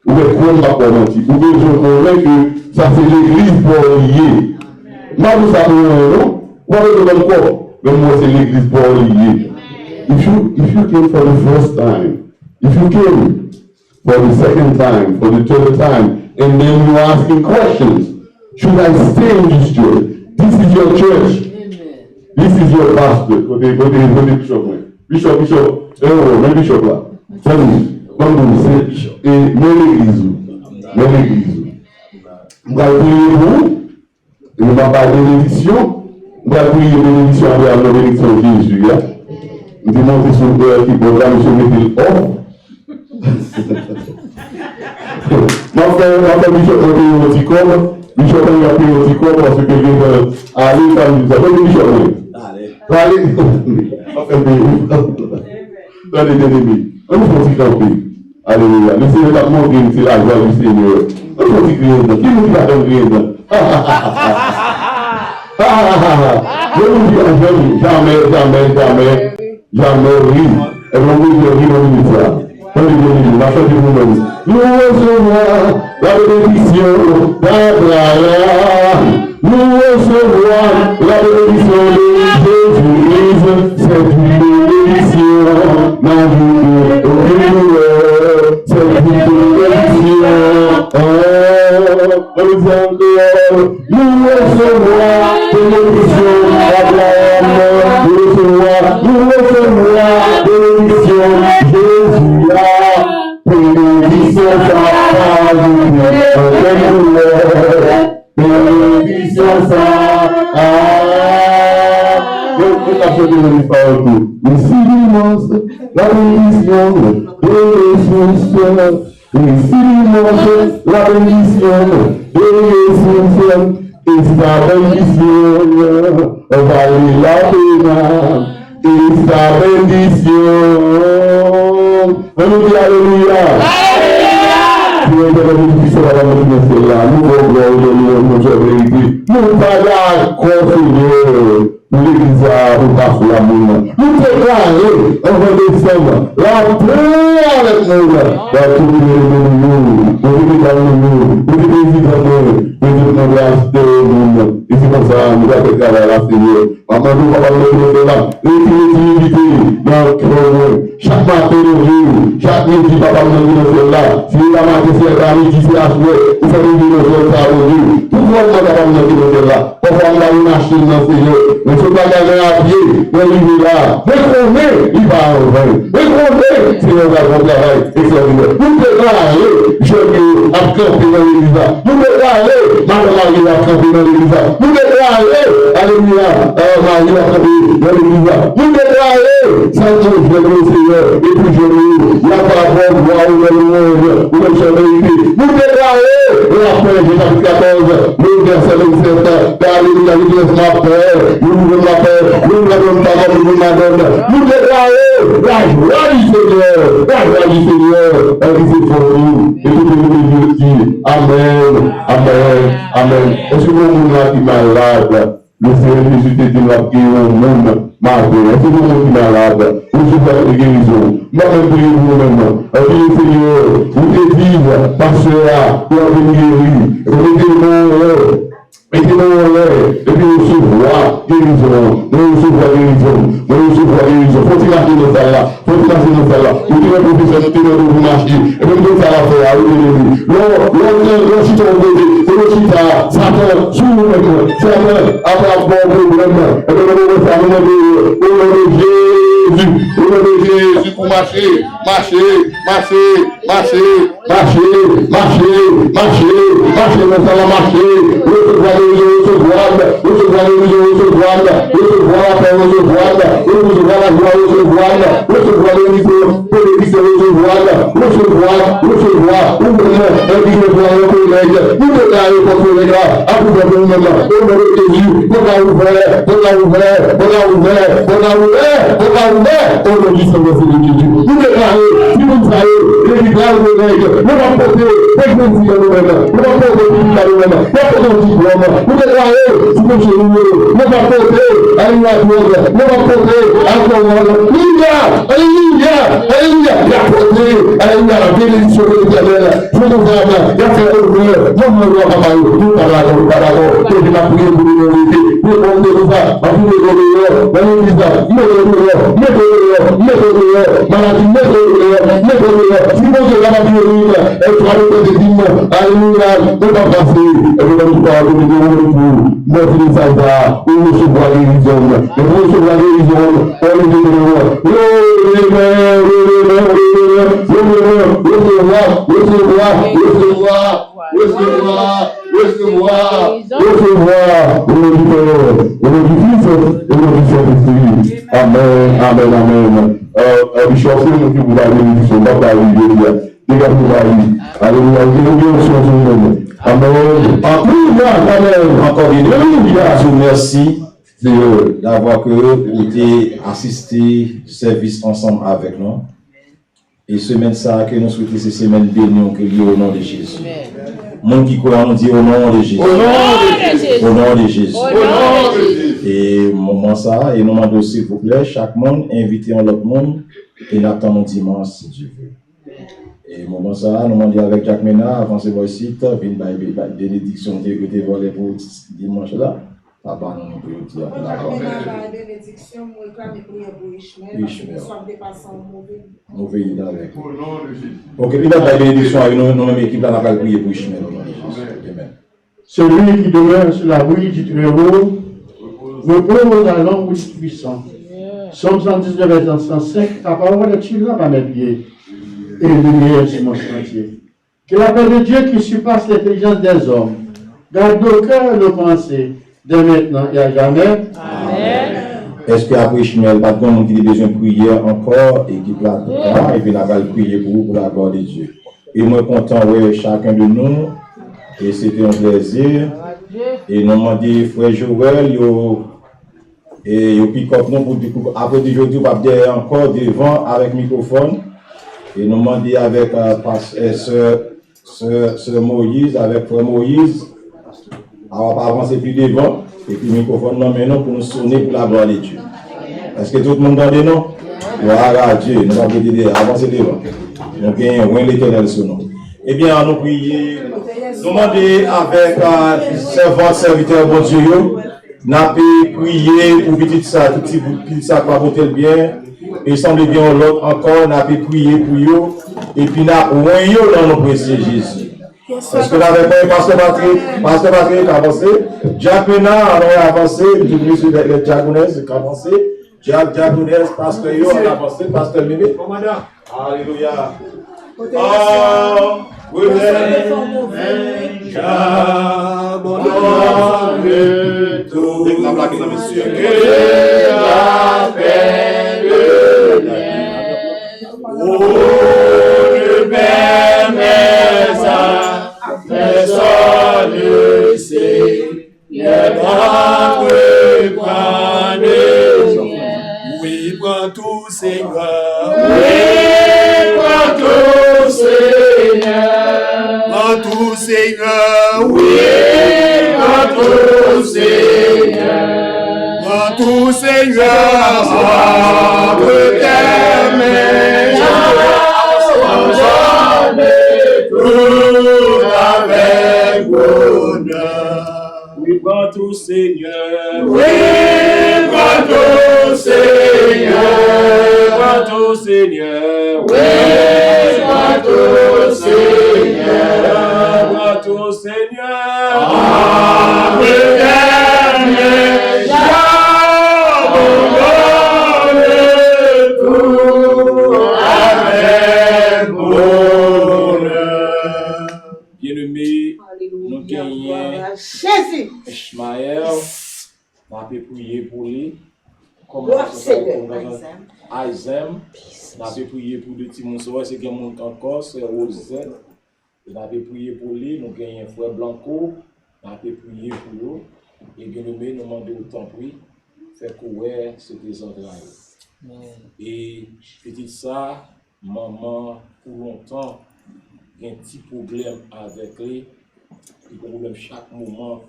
Vous êtes trop en Haïti. Vous pouvez que ça c'est l'église pour lier. Moi, vous savez, non? Vous avez le corps. Mais moi, c'est l'église pour lier. If you came for the first time, if you came for the second time, for the third time, and then you're asking questions, should I stay in this church? This is your church. This is your pastor. Côté bishop. Bishop. Même bishop là. Comme vous savez, et même l'église. Vous allez prier vous, et vous allez parler de l'édition. Vous allez prier de l'édition avec la bénédiction de Jésus. Vous demandez sur le qui pour là, monsieur mettez off. Ma frère, bishop a payé un petit corps. Bishop a payé un petit corps parce que quelqu'un va aller faire une chose. Bishop, allez. Allez, l'ennemi. On nous faut camper. Alléluia. Le Seigneur a montré c'est la joie du Seigneur. On nous faut crier. Qui nous dit à crier? Je vous dis jamais ri. Et vous vous ri dans ça. Nous recevons la bénédiction d'Abraham. Nous recevons la bénédiction de Jésus-Christ. C'est une bénédiction. Ma vie c'est une bénédiction. Nous recevons la bénédiction d'Abraham. Nous recevons la bénédiction de Jésus. Bénédiction sa bénédiction sa ici l'immense, la bénédiction de Jésus. Ici l'immense, la bénédiction de Jésus. Et sa bénédiction valait la pena. Et sa bénédiction On nous dit Alléluia. Nous sommes là, nous nous pas d'accord, Seigneur. L'église a repassé la moule. Nous déclarons, on va descendre, la paix avec nous. La tout le monde, nous dans le monde, nous nous nous et c'est comme ça, nous allons déclarer la Seigneur. Maman, nous allons là. L'intimité dans le cœur. Chaque matin, chaque midi, papa, nous sommes là. Si la matin, c'est la midi, c'est la soirée, vous faites une vidéo sur ça aujourd'hui. Tout le monde va là. Parfois, on a une machine dans le Seigneur. Mais ce magasin à pied, on est là. Mais qu'on est, il va en vrai. Mais qu'on est, c'est un bon travail. Extraordinaire. Nous déclarons, je vais camper dans l'église. Nous déclarons, madame Marie va camper dans l'église. Nous déclarons, alléluia, Marie va camper dans l'église. Nous déclarons, Saint-Dieu, je vais le Seigneur. Et puis je vais, il n'y a pas de bon droit ou le monde, ou le vérité. Nous déclarons, la fin du chapitre 14, le verset 27, alléluia, nous laisse ma paix, nous voulons la paix, nous n'avons pas comme nous madame. Nous déclarons la joie du Seigneur, la joie du Seigneur, elle est pour nous. Et tout le monde dit Amen, Amen, Amen. Est-ce que vous là qui est malade, le Seigneur Jésus te dit là qui est au monde malade. Est-ce que vous qui est malade, vous êtes la guérison. Moi-même, priez vous-même. Seigneur, vous te dites, pasteur, vous avez guéri. Mettez-moi mettez-moi en l'air, et puis on se voit guérison, on se voit guérison, on se voit guérison. Faut-il marcher dans ça là, faut-il marcher dans ça là. Vous tirez le professeur, vous tirez le vous marcher, et puis vous ça la faire, l'on chita au côté, c'est le chita, Satan, sous nous-mêmes, Satan, après un bon problème, et puis on va faire au nom de Jésus, au nom de Jésus, pour marcher, marcher, marcher, marcher, marcher, marcher, marcher, marcher, dans ça là, marcher, recevoir la joie, recevoir la paix, recevoir la joie, recevoir l'église, recevoir, ouvrir, recevoir un collègue, nous déclarer pour collègue là, à vous faire nous même, au nom de Jésus, on a ouvert, au nom du Seigneur Jésus. Nous déclarer, si vous savez, l'église là, le collègue, nous allons porter, nous allons porter diplôme, nous déclarons, si nous chez nous, nous allons porter à une adresse, nous allons porter à son monde. Alléluia, alléluia, il a porté, alléluia, la bénédiction de l'Éternel. Je nous aime, il a fait ouvrir, nous nous avons nous parlons, que je m'appuie pour l'humanité, nous avons des fois, à tous les gouvernements, dans l'église, maladie, si nous avons la vie, elle sera le des dîmes, alléluia, nous allons passer, et nous allons pas donner de retour, notre Seigneur, où nous sommes les guérisons, et nous sommes les guérisons, on les guérisons, recevoir, Amen, amen, amen. Bishop, c'est nous qui vous avez dit, son papa, encore une fois, merci d'avoir été assisté service ensemble avec nous. Et semaine ça que nous souhaitons, c'est semaine bénie que lié au nom de Jésus. Monde qui croit, on dit au nom de Jésus. Au nom de Jésus. Et moment ça, et nous demandons s'il vous plaît, chaque monde invité en l'autre monde et n'attendons dimanche si Dieu veut. Et moment ça, nous demandons avec Jacques Ménard, avant ce voici, une bénédiction qui est volée pour dimanche là. Papa, nous pouvons dire la bénédiction, nous réclamons prière pour Ishmael, soit dépassant mauvais idée avec. Ok, il y a la bénédiction avec nous-mêmes équipe là, on va prier pour Ishmael. Celui qui demeure sur la brille du Très-Haut, repose à l'ombre du Puissant. Somme 119, verset 105, ta parole est une lampe à mes pieds et une lumière sur mon sentier. Que la paix de Dieu qui surpasse l'intelligence des hommes garde nos cœurs et nos pensées, de maintenant et à jamais. Amen. Est-ce qu'après Ishmael, pas de monde qui a besoin de prier encore et qui va et puis la va prier pour vous, pour la gloire de Dieu. Et moi, content, ouais, chacun de nous, et c'était un plaisir. Et nous avons dit, frère Joël, et pick up nous pour après aujourd'hui, on va dire encore devant avec microphone. Et nous demandons avec Sœur Moïse, avec Frère Moïse, on va pas avancer plus devant, et puis le microphone non maintenant pour nous sonner pour la gloire de Dieu. Est-ce que tout le monde entend non? Voilà Dieu, nous allons avancer devant. Nous gagnons l'Éternel sur nous. Eh bien, nous prions, nous demandons avec servant, serviteur, bon Dieu, nous avons prié pour petit ça, tout petit ça, pour voter le bien. Et semble bien l'autre encore, nous avons prié pour eux. Et puis nous avons dans nos précieux Jésus. Est-ce que nous avons pas Pasteur Patrick a avancé? Jacques Ménard a avancé, nous sur les diaconaises qui a avancé. Diaconaises, Pasteur Yo a avancé, Pasteur Mémé. Alléluia. Oh, oui, j'abandonne tout que la paix de oh, ne permets à personne ne sait les bras oui, prends tout Seigneur. Oui, prends tout Seigneur. Prends tout Seigneur. Oui, prends tout Seigneur. Prends tout Seigneur. Entre tes mains, j'abandonne tout avec bonheur. Oui, prends tout Seigneur. Oui, prends tout Seigneur. Prends tout Seigneur. Oui, prends tout Seigneur. Prends tout Seigneur. Entre tes mains, j'abandonne tout avec bonheur. Bien-aimé, nous gagnons Ishmael, on a prié pour lui. Comme Aizem, on a prié pour le petit monsieur, c'est qu'il monte encore, c'est Rosette. On a prié pour lui, nous gagnons Frère Blanco, on a prié pour lui. Et bien aimé, nous demandons autant prix, faire courir ces entrailles. Et petit ça, maman, pour longtemps, il y a un petit problème avec lui. Il y a un problème chaque moment,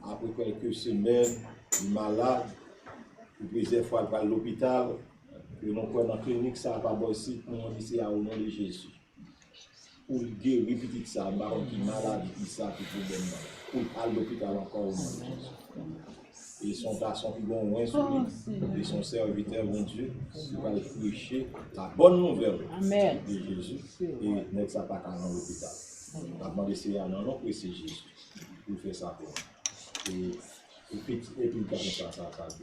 après quelques semaines, il est malade, plusieurs fois à l'hôpital, et nous prenons dans la clinique, ça va pas ici, nous on dit au nom de Jésus. Pour guérir petit ça, qui est malade, qui ça, qui problème, pour aller à l'hôpital encore au nom de Jésus. Et son garçon qui vont loin sur lui, et son serviteur, mon Dieu, qui va prêcher la bonne nouvelle de Jésus, et n'est ça pas qu'à l'hôpital. On va demander si à non, c'est Jésus pour faire ça pour nous. Et puis, ça.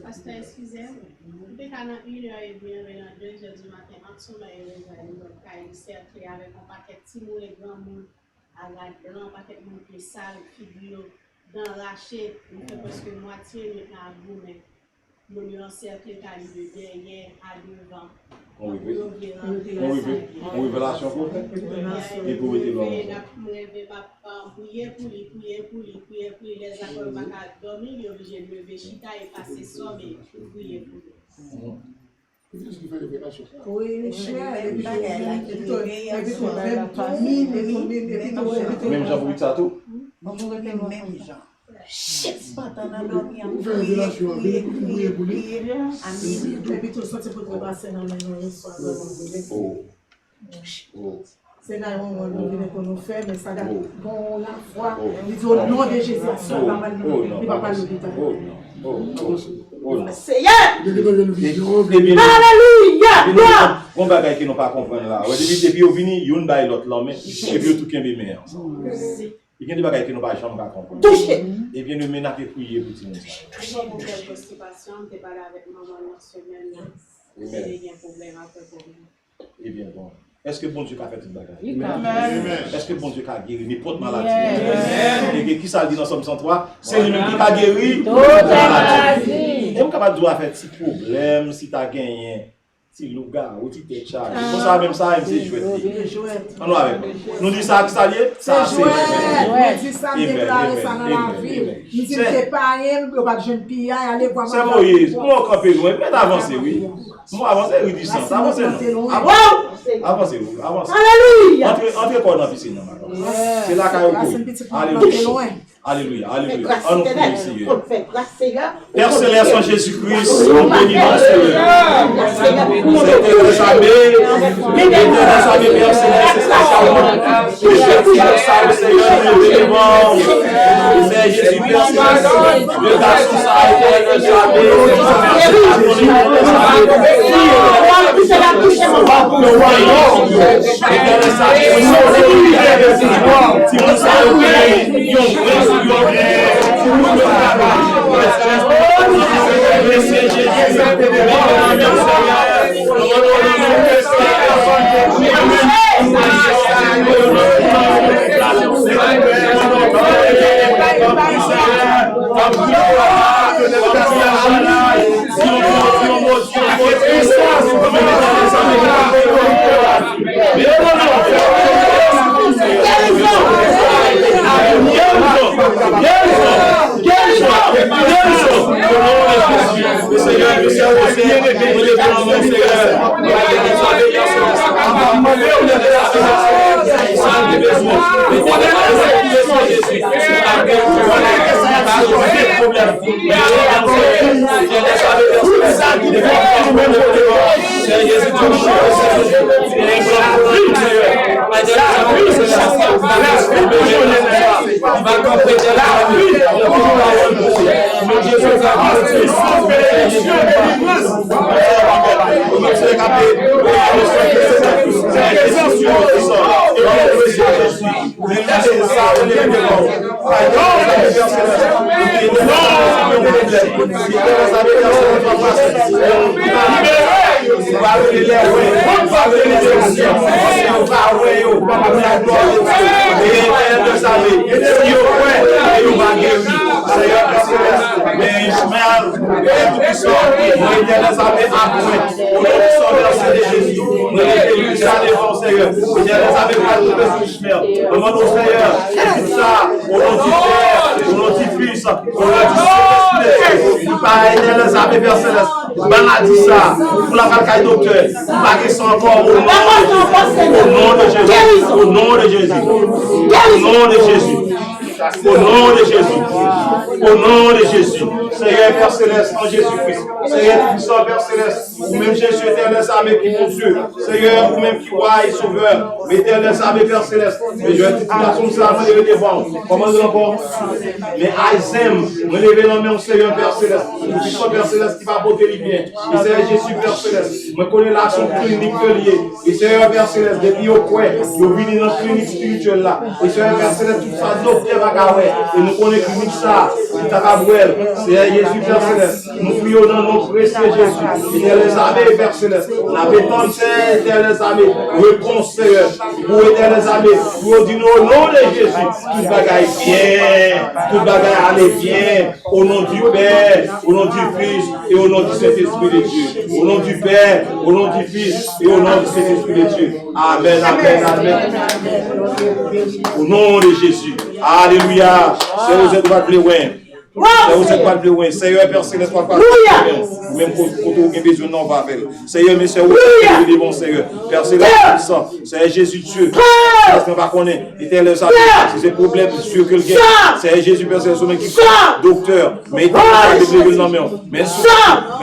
Pasteur, excusez-moi. Dès qu'à 1h30, 2h du matin, en dessous, il y cercle avec un paquet de petits mots, les grands mots, à la blanc, un paquet de mots qui est sale, figure, dans l'archer, il fait presque moitié maintenant à vous, mais nous avons cercle qui arrive de derrière à devant. On révélation pour vous? Et pour vous dire prier pour lui, les accords pas dormir, il est obligé de lever chita et passer ça, mais prier pour lui. Qu'est-ce qui fait révélation? Oui, même Jean pour ça tout? Même Jean. Shit, pas dans la Vous faites révélation, vous priez pour lui. Et puis tout ça, c'est pour te passer dans les soirs. C'est là où on nous fait, mais ça bon la foi. Il dit au nom de Jésus, il ne va pas l'hôpital. Seigneur! Alléluia! Bon bagay qui n'ont pas compris là. Depuis au vini, yon bay l'autre l'homme, et puis tout kembe meilleur. Il y a des bagages qui n'ont pas jamais compris. Touché! Et bien, nous menons à prier pour tout le monde. Je vais vous faire constipation, je vais parler avec maman la semaine. Il y a un problème après pour nous. Eh bien, bon. Est-ce que bon Dieu a fait tout le bagage? Est-ce que bon Dieu a guéri n'importe maladie? Et qui ça dit dans Somme 103? C'est lui-même qui a guéri toute maladie. On est capable de faire un petit problème si tu as gagné. Si le gars, ou tu t'es chargé. Comme ça, même ça, c'est jouet. On nous avec. Nous disons ça, ça lié? Ça, c'est jouet. Nous disons ça, déclarer ça dans la vie. Nous disons que c'est pas rien, nous ne pouvons pas de jeunes pilles, aller voir. C'est Moïse. Moi, on campe loin. Mais d'avancer, oui. Moi, avancer, oui, dis ça. Avancer, non. Ah bon? Avancez. Alléluia. Entrez quoi dans la piscine. C'est là qu'il y a Alléluia. Alléluia. On nous prie, Seigneur. Père Céleste en Jésus-Christ, on bénit ton Seigneur. Père Céleste, c'est ça, Seigneur, nous bénissons. C'est Jésus, Père Céleste, le garçon, ça a été le jamais. Au nom de Jésus, Seigneur Père Céleste, en Jésus-Christ, Seigneur puissant Père Céleste, ou même Jésus éternel, armé qui mon Dieu, Seigneur, ou même qui roi et sauveur, éternel, armé Père Céleste, mais je vais te dire comme ça, me lever devant, comment encore, mais Aïsem, me lever dans mon Seigneur Père Céleste, ou puissant Père Céleste qui va porter les biens, et Seigneur Jésus Père Céleste, me connaît l'action clinique liée, et Seigneur Père Céleste, depuis au coin, je vis dans la clinique spirituelle là, et Seigneur Père Céleste, tout ça, docteur va et nous connaissons clinique ça, qui t'a Seigneur Jésus Père Céleste, nous prions dans nos précieux Jésus, éternel armé Père Céleste, la pétence éternel armé, réponse Seigneur, pour éternel armé, pour dire au nom de Jésus, tout bagaille bien, tout bagaille allait bien, au nom du Père, au nom du Fils et au nom du Saint-Esprit de Dieu, au nom du Père, au nom du Fils et au nom du Saint-Esprit de Dieu. Amen, amen, amen. Au nom de Jésus. Alléluia. Seigneur, vous êtes pas plus loin. Seigneur, vous êtes pas plus loin. Seigneur, Père Céleste, pas plus loin. Même pour vous avez besoin, non, pas faire. Seigneur, mais Seigneur, vous êtes bon, Seigneur. Père Céleste, puissant. Seigneur Jésus, Dieu. Seigneur, pas connaître. Éternel, si c'est problème sur quelqu'un. Seigneur Jésus, Père Céleste, qui docteur. Mais éternel, non, mais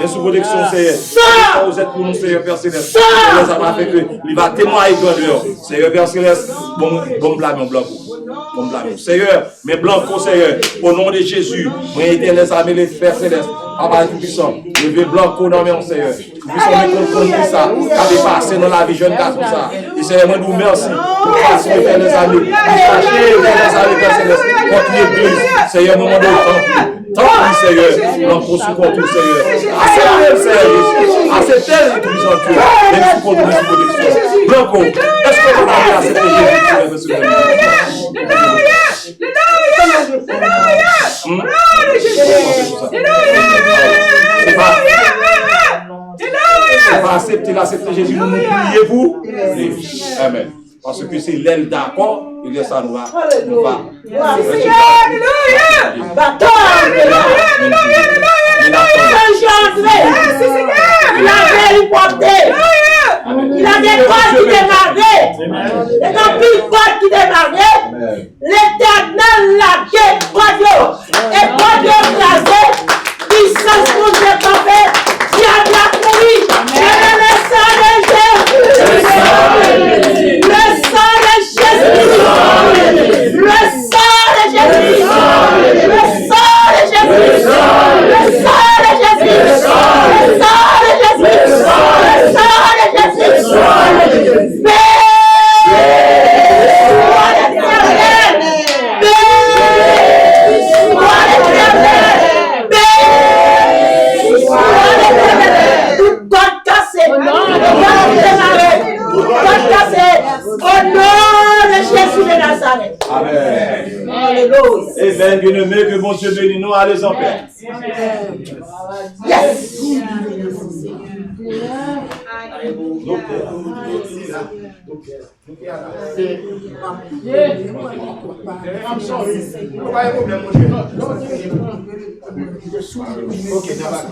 sous protection, Seigneur. Vous êtes pour nous, Seigneur, Père Céleste. Seigneur, ça va faire que il va témoigner grandeur. Seigneur, Père Céleste, bon blâme, bon blanc. Seigneur, mais blanco, Seigneur, au nom de Jésus, moi, éternel, ça les Père Céleste, Papa tout-puissant, levé blanco dans mon Seigneur, tout-puissant, me comprendre ça, qui a passé dans la vie jeune garçon ça. Et Seigneur, moi, nous merci pour passer, éternel, amis, pour chercher, éternel, amis, Père Céleste, contre l'église, Seigneur, moment de temps. Tant pis, Seigneur, l'en conçu contre le Seigneur. Acceptez, Seigneur, acceptez tout puissant Dieu, même si pour nous, sous protection. Blanco, est-ce que vous avez accepté Jésus? C'est pas accepter Jésus, nous priez vous. Amen. Parce que c'est l'aile d'accord, et ça nous va. Alléluia! Bâton! Alléluia! Saint-Jean-André! La vérité! Il a des cordes qui démarrent. Et dans plus de cordes qui démarrent. L'éternel l'a décollé. Et quand Dieu placé, puissance pour Dieu parfait. Diable a couru. Le sang de Jésus. Le sang de Jésus. Le sang de Jésus. Le sang de Jésus. Le sang de Jésus. Le sang de Jésus. Le sang de Jésus. Au nom de Jésus de Nazareth. Amen. Alléluia. Amen. Bien-aimé, que bon Dieu bénisse nous. Allez en paix. Yes. I'm sorry. Pas de problème, mon Dieu. Ok, d'abord.